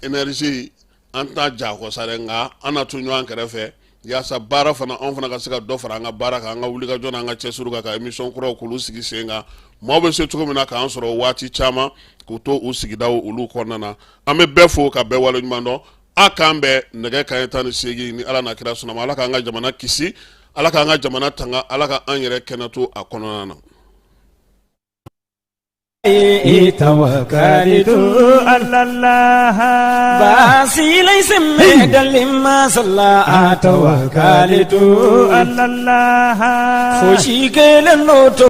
énergie anta ja ko sarenga ana tunyo an kerefe ya sabara fana on fana ka se ka do fara nga bara ka nga wuli ka jona nga chesuru ka emission kuro kulu sigi senga mo be se tugo mi na ka ansoro wati chama ko to usigi dawo ulu konana ame befo ka be wala nyumando akambe nege ka etani sigi ni ala na kira sunama ala ka nga jamana kisi ala ka nga jamana tanga ala ka anyere kenato akonana توكلت على الله باسي ليس مهدل ما صلى توكلت على الله فشيك لنوت